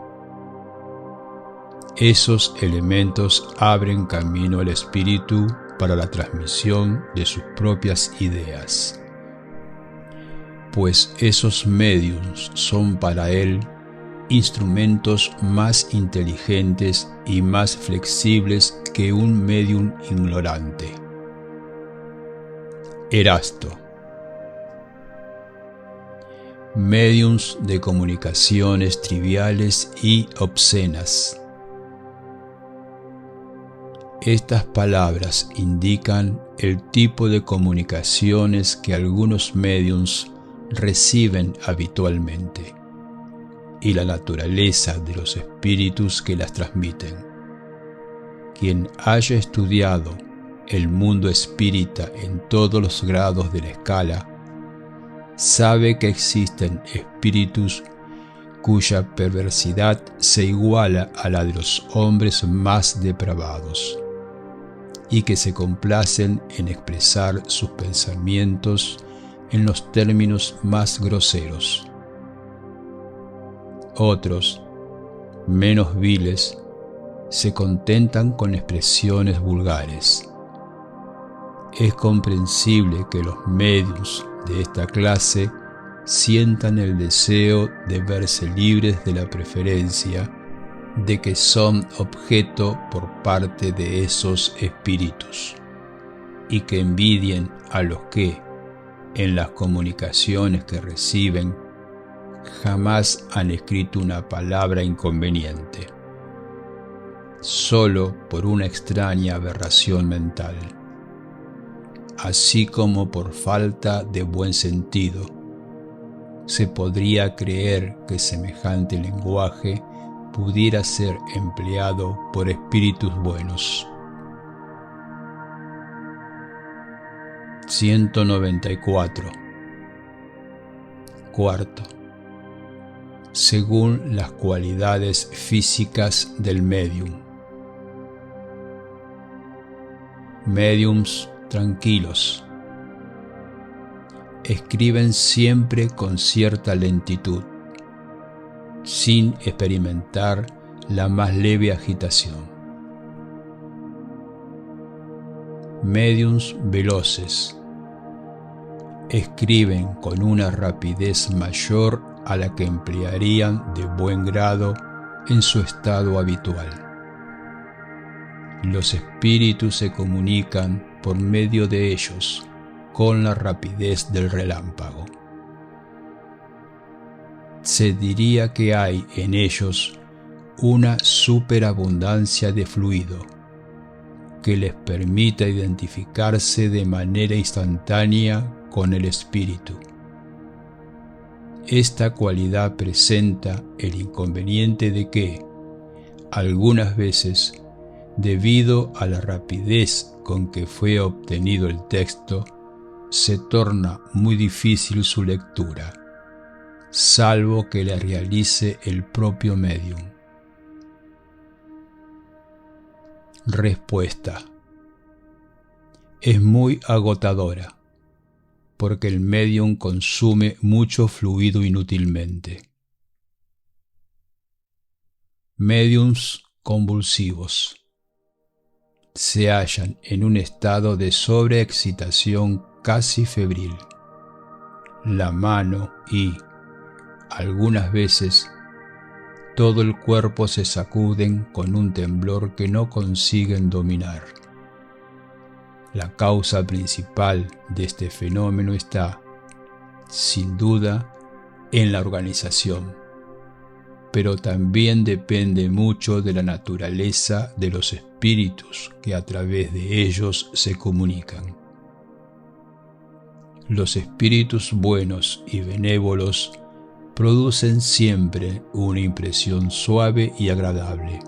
Esos elementos abren camino al espíritu para la transmisión de sus propias ideas, pues esos mediums son para él instrumentos más inteligentes y más flexibles que un medium ignorante. Erasto. Mediums de comunicaciones triviales y obscenas. Estas palabras indican el tipo de comunicaciones que algunos mediums reciben habitualmente y la naturaleza de los espíritus que las transmiten. Quien haya estudiado el mundo espírita en todos los grados de la escala sabe que existen espíritus cuya perversidad se iguala a la de los hombres más depravados y que se complacen en expresar sus pensamientos en los términos más groseros. Otros, menos viles, se contentan con expresiones vulgares. Es comprensible que los mediums de esta clase sientan el deseo de verse libres de la preferencia de que son objeto por parte de esos espíritus y que envidien a los que, en las comunicaciones que reciben, jamás han escrito una palabra inconveniente, solo por una extraña aberración mental, así como por falta de buen sentido. Se podría creer que semejante lenguaje pudiera ser empleado por espíritus buenos. 194. Cuarto. Según las cualidades físicas del medium. Mediums tranquilos. Escriben siempre con cierta lentitud, sin experimentar la más leve agitación. Mediums veloces. Escriben con una rapidez mayor a la que emplearían de buen grado en su estado habitual. Los espíritus se comunican por medio de ellos con la rapidez del relámpago. se diría que hay en ellos una superabundancia de fluido que les permita identificarse de manera instantánea con el espíritu. Esta cualidad presenta el inconveniente de que, algunas veces, debido a la rapidez con que fue obtenido el texto, se torna muy difícil su lectura, salvo que la realice el propio médium. Respuesta: es muy agotadora, porque el médium consume mucho fluido inútilmente. Médiums convulsivos se hallan en un estado de sobreexcitación casi febril. La mano y, algunas veces, todo el cuerpo se sacuden con un temblor que no consiguen dominar. La causa principal de este fenómeno está, sin duda, en la organización, pero también depende mucho de la naturaleza de los espíritus que a través de ellos se comunican. Los espíritus buenos y benévolos producen siempre una impresión suave y agradable.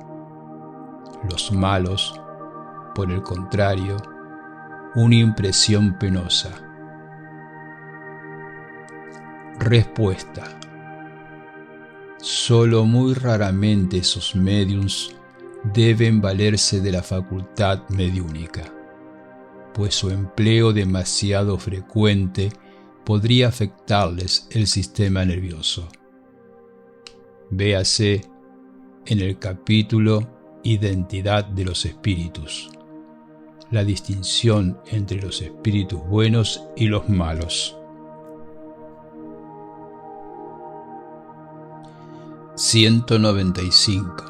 Los malos, por el contrario, una impresión penosa. Respuesta: solo muy raramente esos médiums deben valerse de la facultad mediúnica, pues su empleo demasiado frecuente podría afectarles el sistema nervioso. Véase en el capítulo Identidad de los espíritus, la distinción entre los espíritus buenos y los malos. 195.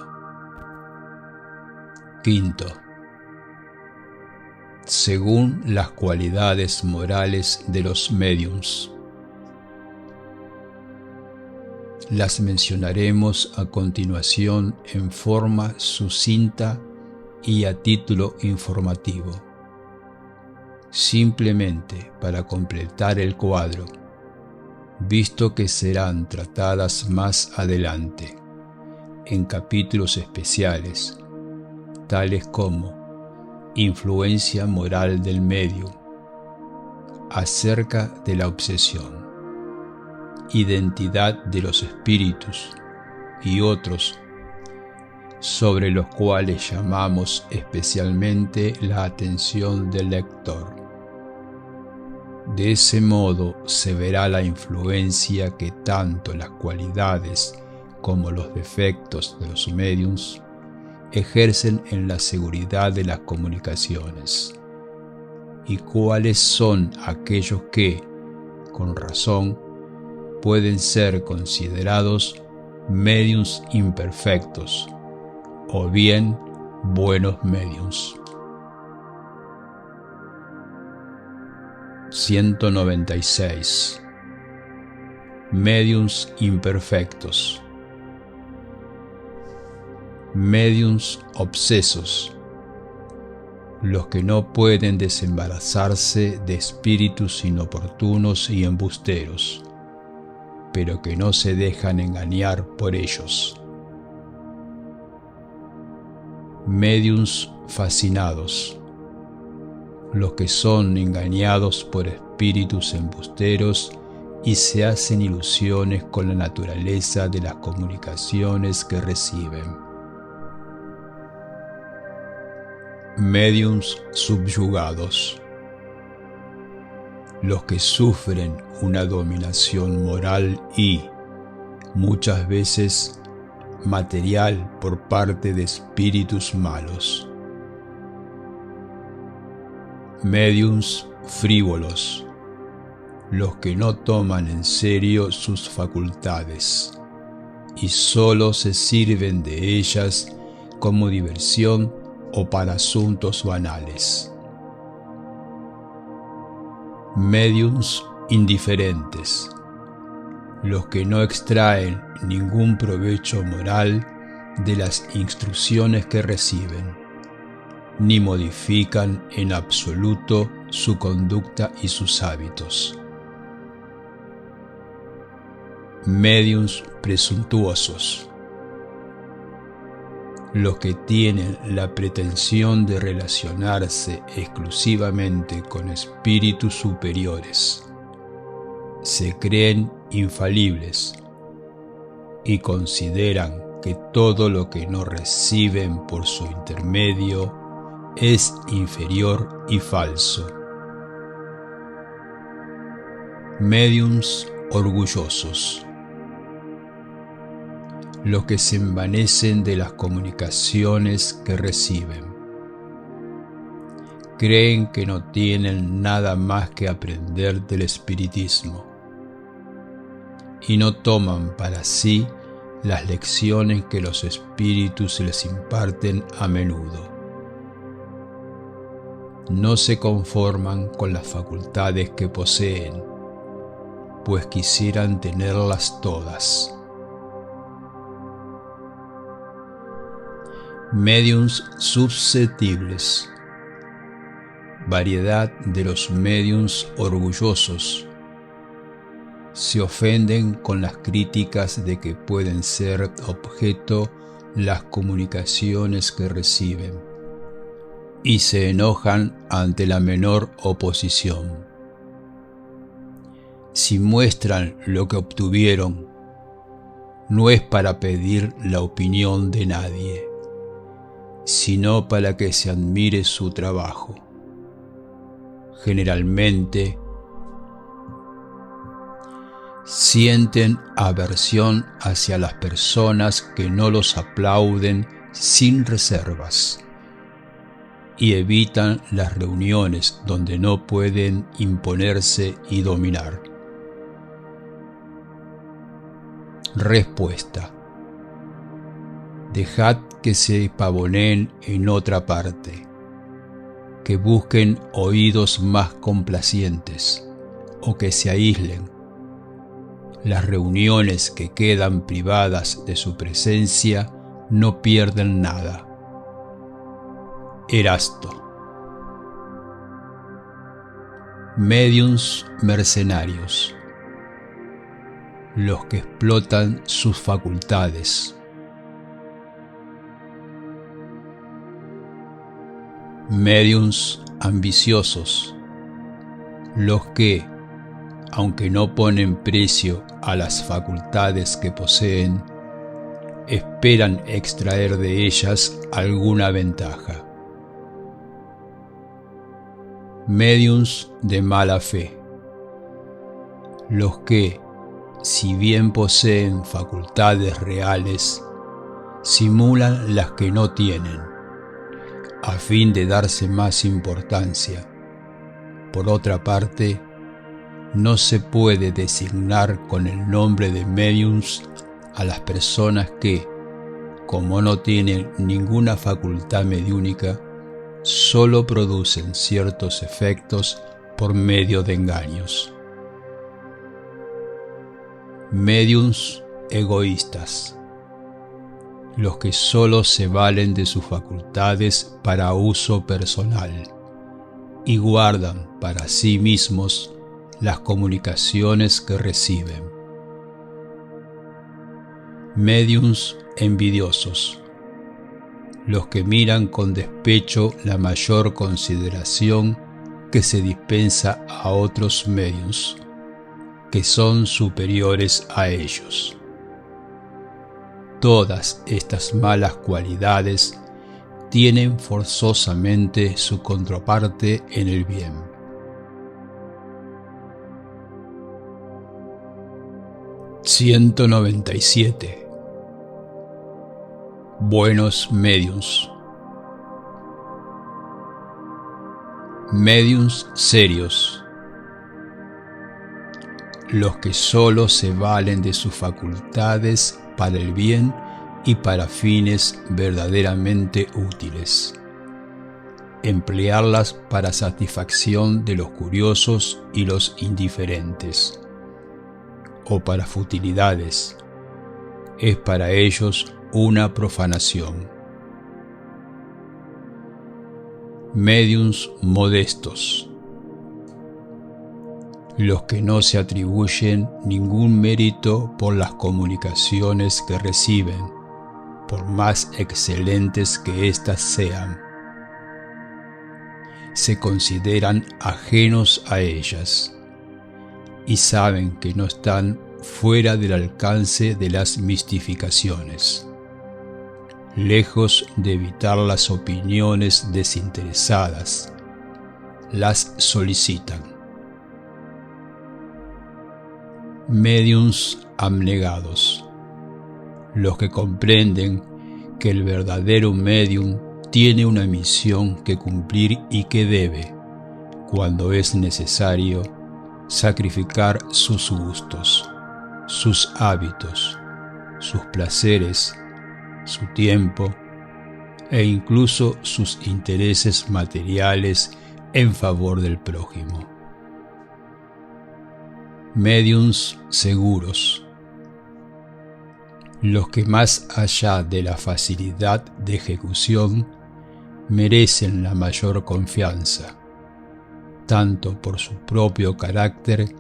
Quinto. Según las cualidades morales de los médiums. Las mencionaremos a continuación en forma sucinta y a título informativo, simplemente para completar el cuadro, visto que serán tratadas más adelante, en capítulos especiales, tales como influencia moral del médium, acerca de la obsesión, identidad de los espíritus y otros, sobre los cuales llamamos especialmente la atención del lector. De ese modo se verá la influencia que tanto las cualidades como los defectos de los médiums ejercen en la seguridad de las comunicaciones, y cuáles son aquellos que, con razón, pueden ser considerados médiums imperfectos o bien buenos médiums. 196. Médiums imperfectos. Médiums obsesos, los que no pueden desembarazarse de espíritus inoportunos y embusteros, pero que no se dejan engañar por ellos. Médiums fascinados, los que son engañados por espíritus embusteros y se hacen ilusiones con la naturaleza de las comunicaciones que reciben. Médiums subyugados, los que sufren una dominación moral y, muchas veces, material por parte de espíritus malos. Médiums frívolos, los que no toman en serio sus facultades y solo se sirven de ellas como diversión o para asuntos banales. Médiums indiferentes, los que no extraen ningún provecho moral de las instrucciones que reciben, ni modifican en absoluto su conducta y sus hábitos. Médiuns presuntuosos, los que tienen la pretensión de relacionarse exclusivamente con espíritus superiores, se creen infalibles y consideran que todo lo que no reciben por su intermedio es inferior y falso. Médiuns orgullosos, los que se envanecen de las comunicaciones que reciben. Creen que no tienen nada más que aprender del espiritismo y no toman para sí las lecciones que los espíritus les imparten a menudo. No se conforman con las facultades que poseen, pues quisieran tenerlas todas. Médiuns susceptibles, variedad de los médiuns orgullosos, se ofenden con las críticas de que pueden ser objeto las comunicaciones que reciben y se enojan ante la menor oposición. Si muestran lo que obtuvieron, no es para pedir la opinión de nadie, sino para que se admire su trabajo. Generalmente, sienten aversión hacia las personas que no los aplauden sin reservas y evitan las reuniones donde no pueden imponerse y dominar. Respuesta: dejad que se pavoneen en otra parte, que busquen oídos más complacientes o que se aíslen. Las reuniones que quedan privadas de su presencia no pierden nada. Erasto. Médiuns mercenarios, los que explotan sus facultades. Médiuns ambiciosos, los que, aunque no ponen precio a las facultades que poseen, esperan extraer de ellas alguna ventaja. Médiuns de mala fe, los que, si bien poseen facultades reales, simulan las que no tienen, a fin de darse más importancia. Por otra parte, no se puede designar con el nombre de médiuns a las personas que, como no tienen ninguna facultad mediúnica, solo producen ciertos efectos por medio de engaños. Médiuns egoístas, los que solo se valen de sus facultades para uso personal y guardan para sí mismos las comunicaciones que reciben. Médiuns envidiosos, los que miran con despecho la mayor consideración que se dispensa a otros médiuns, que son superiores a ellos. Todas estas malas cualidades tienen forzosamente su contraparte en el bien. (197) Buenos médiuns. Médiuns serios, los que solo se valen de sus facultades para el bien y para fines verdaderamente útiles. Emplearlas para satisfacción de los curiosos y los indiferentes, o para futilidades, es para ellos una profanación. Médiuns modestos. Los que no se atribuyen ningún mérito por las comunicaciones que reciben, por más excelentes que éstas sean. Se consideran ajenos a ellas y saben que no están fuera del alcance de las mistificaciones. Lejos de evitar las opiniones desinteresadas, las solicitan. Médiuns abnegados. Los que comprenden que el verdadero médium tiene una misión que cumplir y que debe, cuando es necesario, sacrificar sus gustos, sus hábitos, sus placeres, su tiempo e incluso sus intereses materiales en favor del prójimo. Médiuns seguros. Los que más allá de la facilidad de ejecución merecen la mayor confianza, tanto por su propio carácter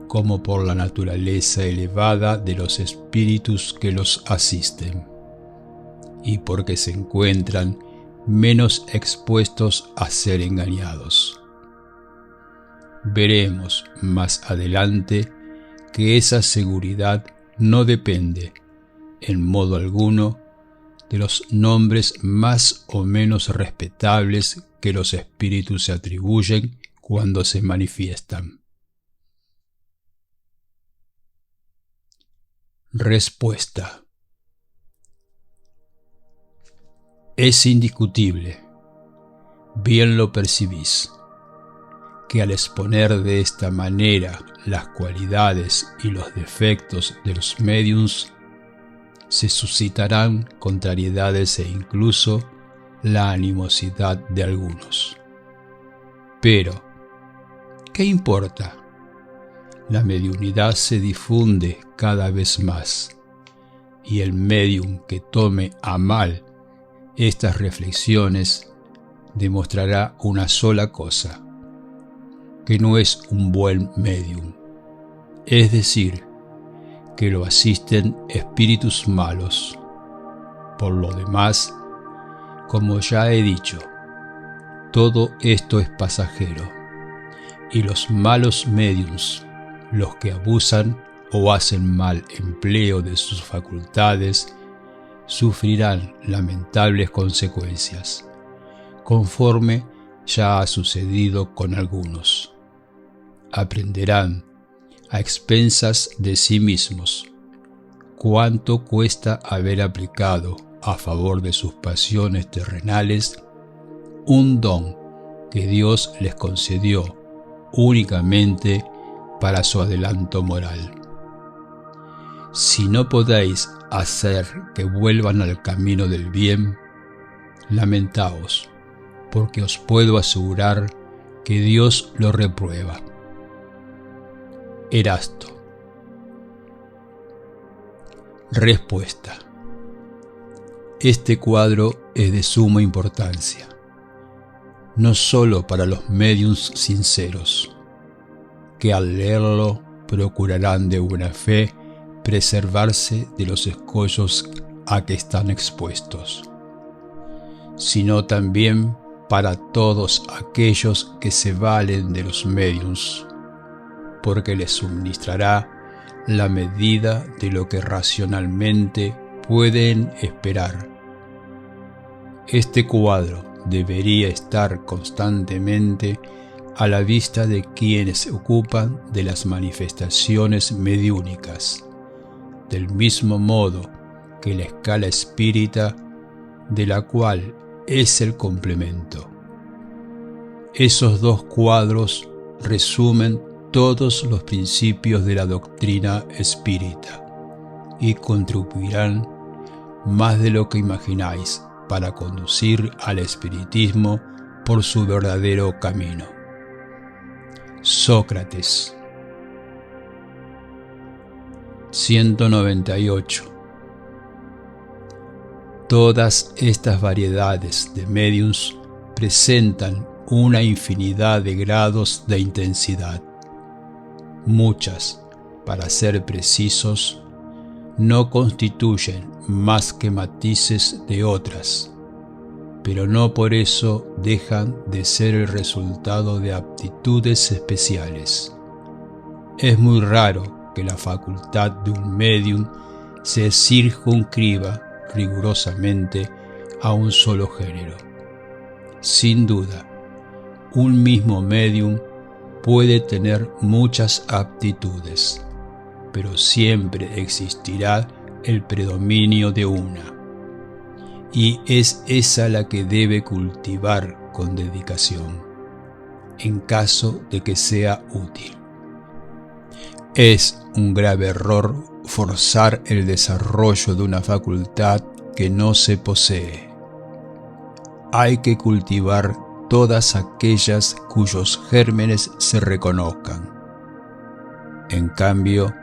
como por la naturaleza elevada de los espíritus que los asisten, y porque se encuentran menos expuestos a ser engañados. Veremos más adelante que esa seguridad no depende, en modo alguno, de los nombres más o menos respetables que los espíritus se atribuyen cuando se manifiestan. Respuesta. Es indiscutible, bien lo percibís, que al exponer de esta manera las cualidades y los defectos de los médiuns, se suscitarán contrariedades e incluso la animosidad de algunos. Pero, ¿qué importa? La mediunidad se difunde cada vez más, y el médium que tome a mal estas reflexiones demostrará una sola cosa, que no es un buen médium, es decir, que lo asisten espíritus malos. Por lo demás, como ya he dicho, todo esto es pasajero, y los malos médiums, los que abusan o hacen mal empleo de sus facultades, sufrirán lamentables consecuencias, conforme ya ha sucedido con algunos. Aprenderán, a expensas de sí mismos, cuánto cuesta haber aplicado a favor de sus pasiones terrenales un don que Dios les concedió únicamente para su adelanto moral. Si no podéis hacer que vuelvan al camino del bien, lamentaos, porque os puedo asegurar que Dios lo reprueba. Erasto. Respuesta. Este cuadro es de suma importancia, no sólo para los médiuns sinceros, que al leerlo procurarán de buena fe preservarse de los escollos a que están expuestos, sino también para todos aquellos que se valen de los médiuns, porque les suministrará la medida de lo que racionalmente pueden esperar. Este cuadro debería estar constantemente a la vista de quienes se ocupan de las manifestaciones mediúnicas, del mismo modo que la escala espírita, de la cual es el complemento. Esos dos cuadros resumen todos los principios de la doctrina espírita y contribuirán más de lo que imagináis para conducir al espiritismo por su verdadero camino. Sócrates. 198. Todas estas variedades de médiums presentan una infinidad de grados de intensidad. Muchas, para ser precisos, no constituyen más que matices de otras, pero no por eso dejan de ser el resultado de aptitudes especiales. Es muy raro que la facultad de un médium se circunscriba rigurosamente a un solo género. Sin duda, un mismo médium puede tener muchas aptitudes, pero siempre existirá el predominio de una, y es esa la que debe cultivar con dedicación, en caso de que sea útil. Es un grave error forzar el desarrollo de una facultad que no se posee. Hay que cultivar todas aquellas cuyos gérmenes se reconozcan. En cambio,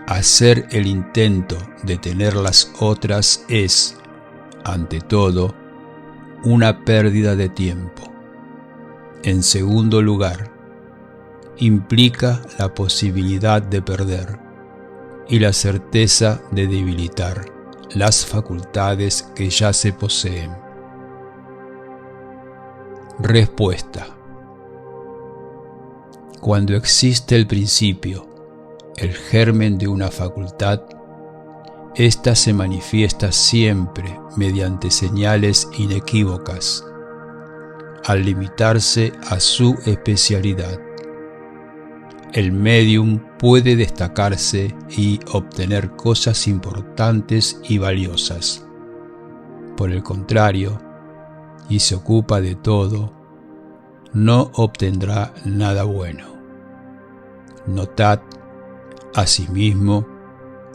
hacer el intento de tener las otras es, ante todo, una pérdida de tiempo. En segundo lugar, implica la posibilidad de perder y la certeza de debilitar las facultades que ya se poseen. Respuesta. Cuando existe el principio, el germen de una facultad, ésta se manifiesta siempre mediante señales inequívocas, al limitarse a su especialidad. El médium puede destacarse y obtener cosas importantes y valiosas. Por el contrario, y se ocupa de todo, no obtendrá nada bueno. Notad, asimismo,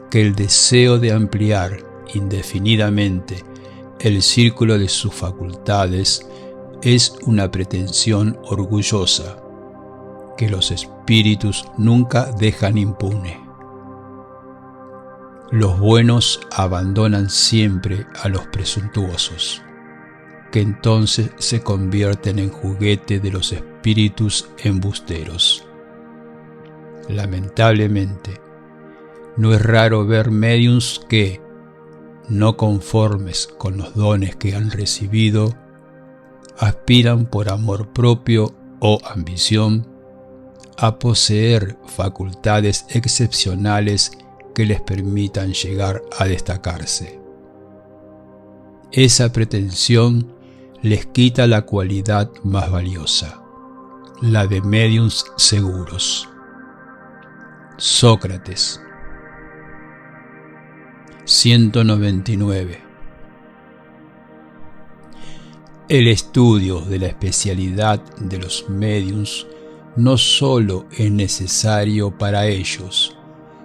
que el deseo de ampliar indefinidamente el círculo de sus facultades es una pretensión orgullosa que los espíritus nunca dejan impune. Los buenos abandonan siempre a los presuntuosos, que entonces se convierten en juguete de los espíritus embusteros. Lamentablemente, no es raro ver médiums que, no conformes con los dones que han recibido, aspiran por amor propio o ambición a poseer facultades excepcionales que les permitan llegar a destacarse. Esa pretensión les quita la cualidad más valiosa, la de médiums seguros. Sócrates. 199. El estudio de la especialidad de los médiums no sólo es necesario para ellos,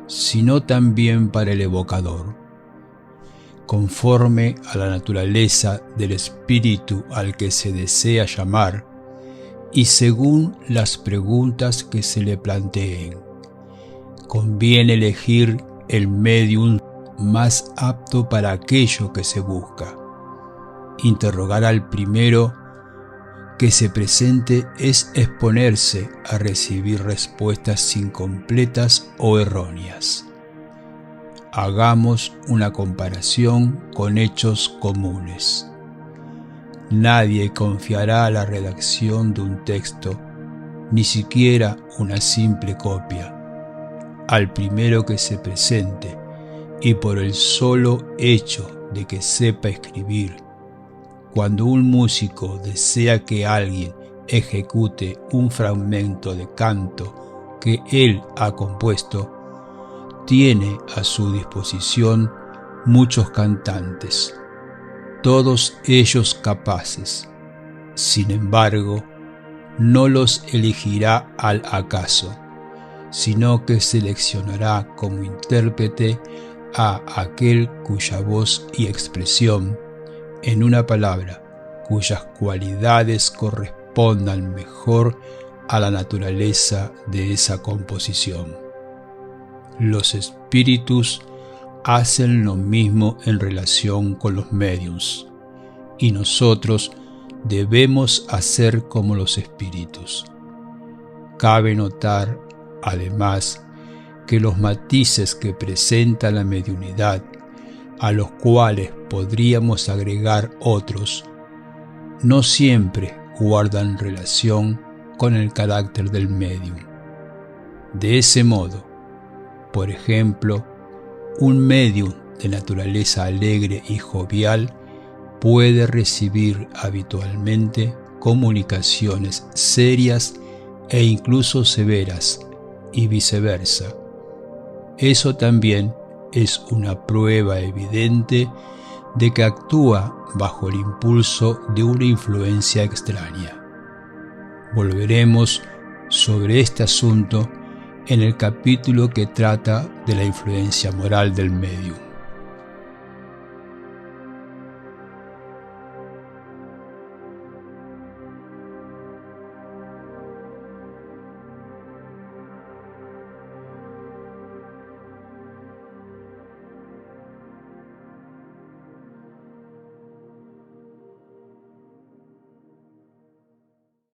sino también para el evocador. Conforme a la naturaleza del espíritu al que se desea llamar y según las preguntas que se le planteen, conviene elegir el médium más apto para aquello que se busca. Interrogar al primero que se presente es exponerse a recibir respuestas incompletas o erróneas. Hagamos una comparación con hechos comunes. Nadie confiará a la redacción de un texto, ni siquiera una simple copia, al primero que se presente, y por el solo hecho de que sepa escribir. Cuando un músico desea que alguien ejecute un fragmento de canto que él ha compuesto, tiene a su disposición muchos cantantes, todos ellos capaces. Sin embargo, no los elegirá al acaso, sino que seleccionará como intérprete a aquel cuya voz y expresión, en una palabra, cuyas cualidades correspondan mejor a la naturaleza de esa composición. Los espíritus hacen lo mismo en relación con los médiums, y nosotros debemos hacer como los espíritus. Cabe notar, además, que los matices que presenta la mediunidad, a los cuales podríamos agregar otros, no siempre guardan relación con el carácter del médium. De ese modo, por ejemplo, un médium de naturaleza alegre y jovial puede recibir habitualmente comunicaciones serias e incluso severas, y viceversa. Eso también es una prueba evidente de que actúa bajo el impulso de una influencia extraña. Volveremos sobre este asunto en el capítulo que trata de la influencia moral del médium.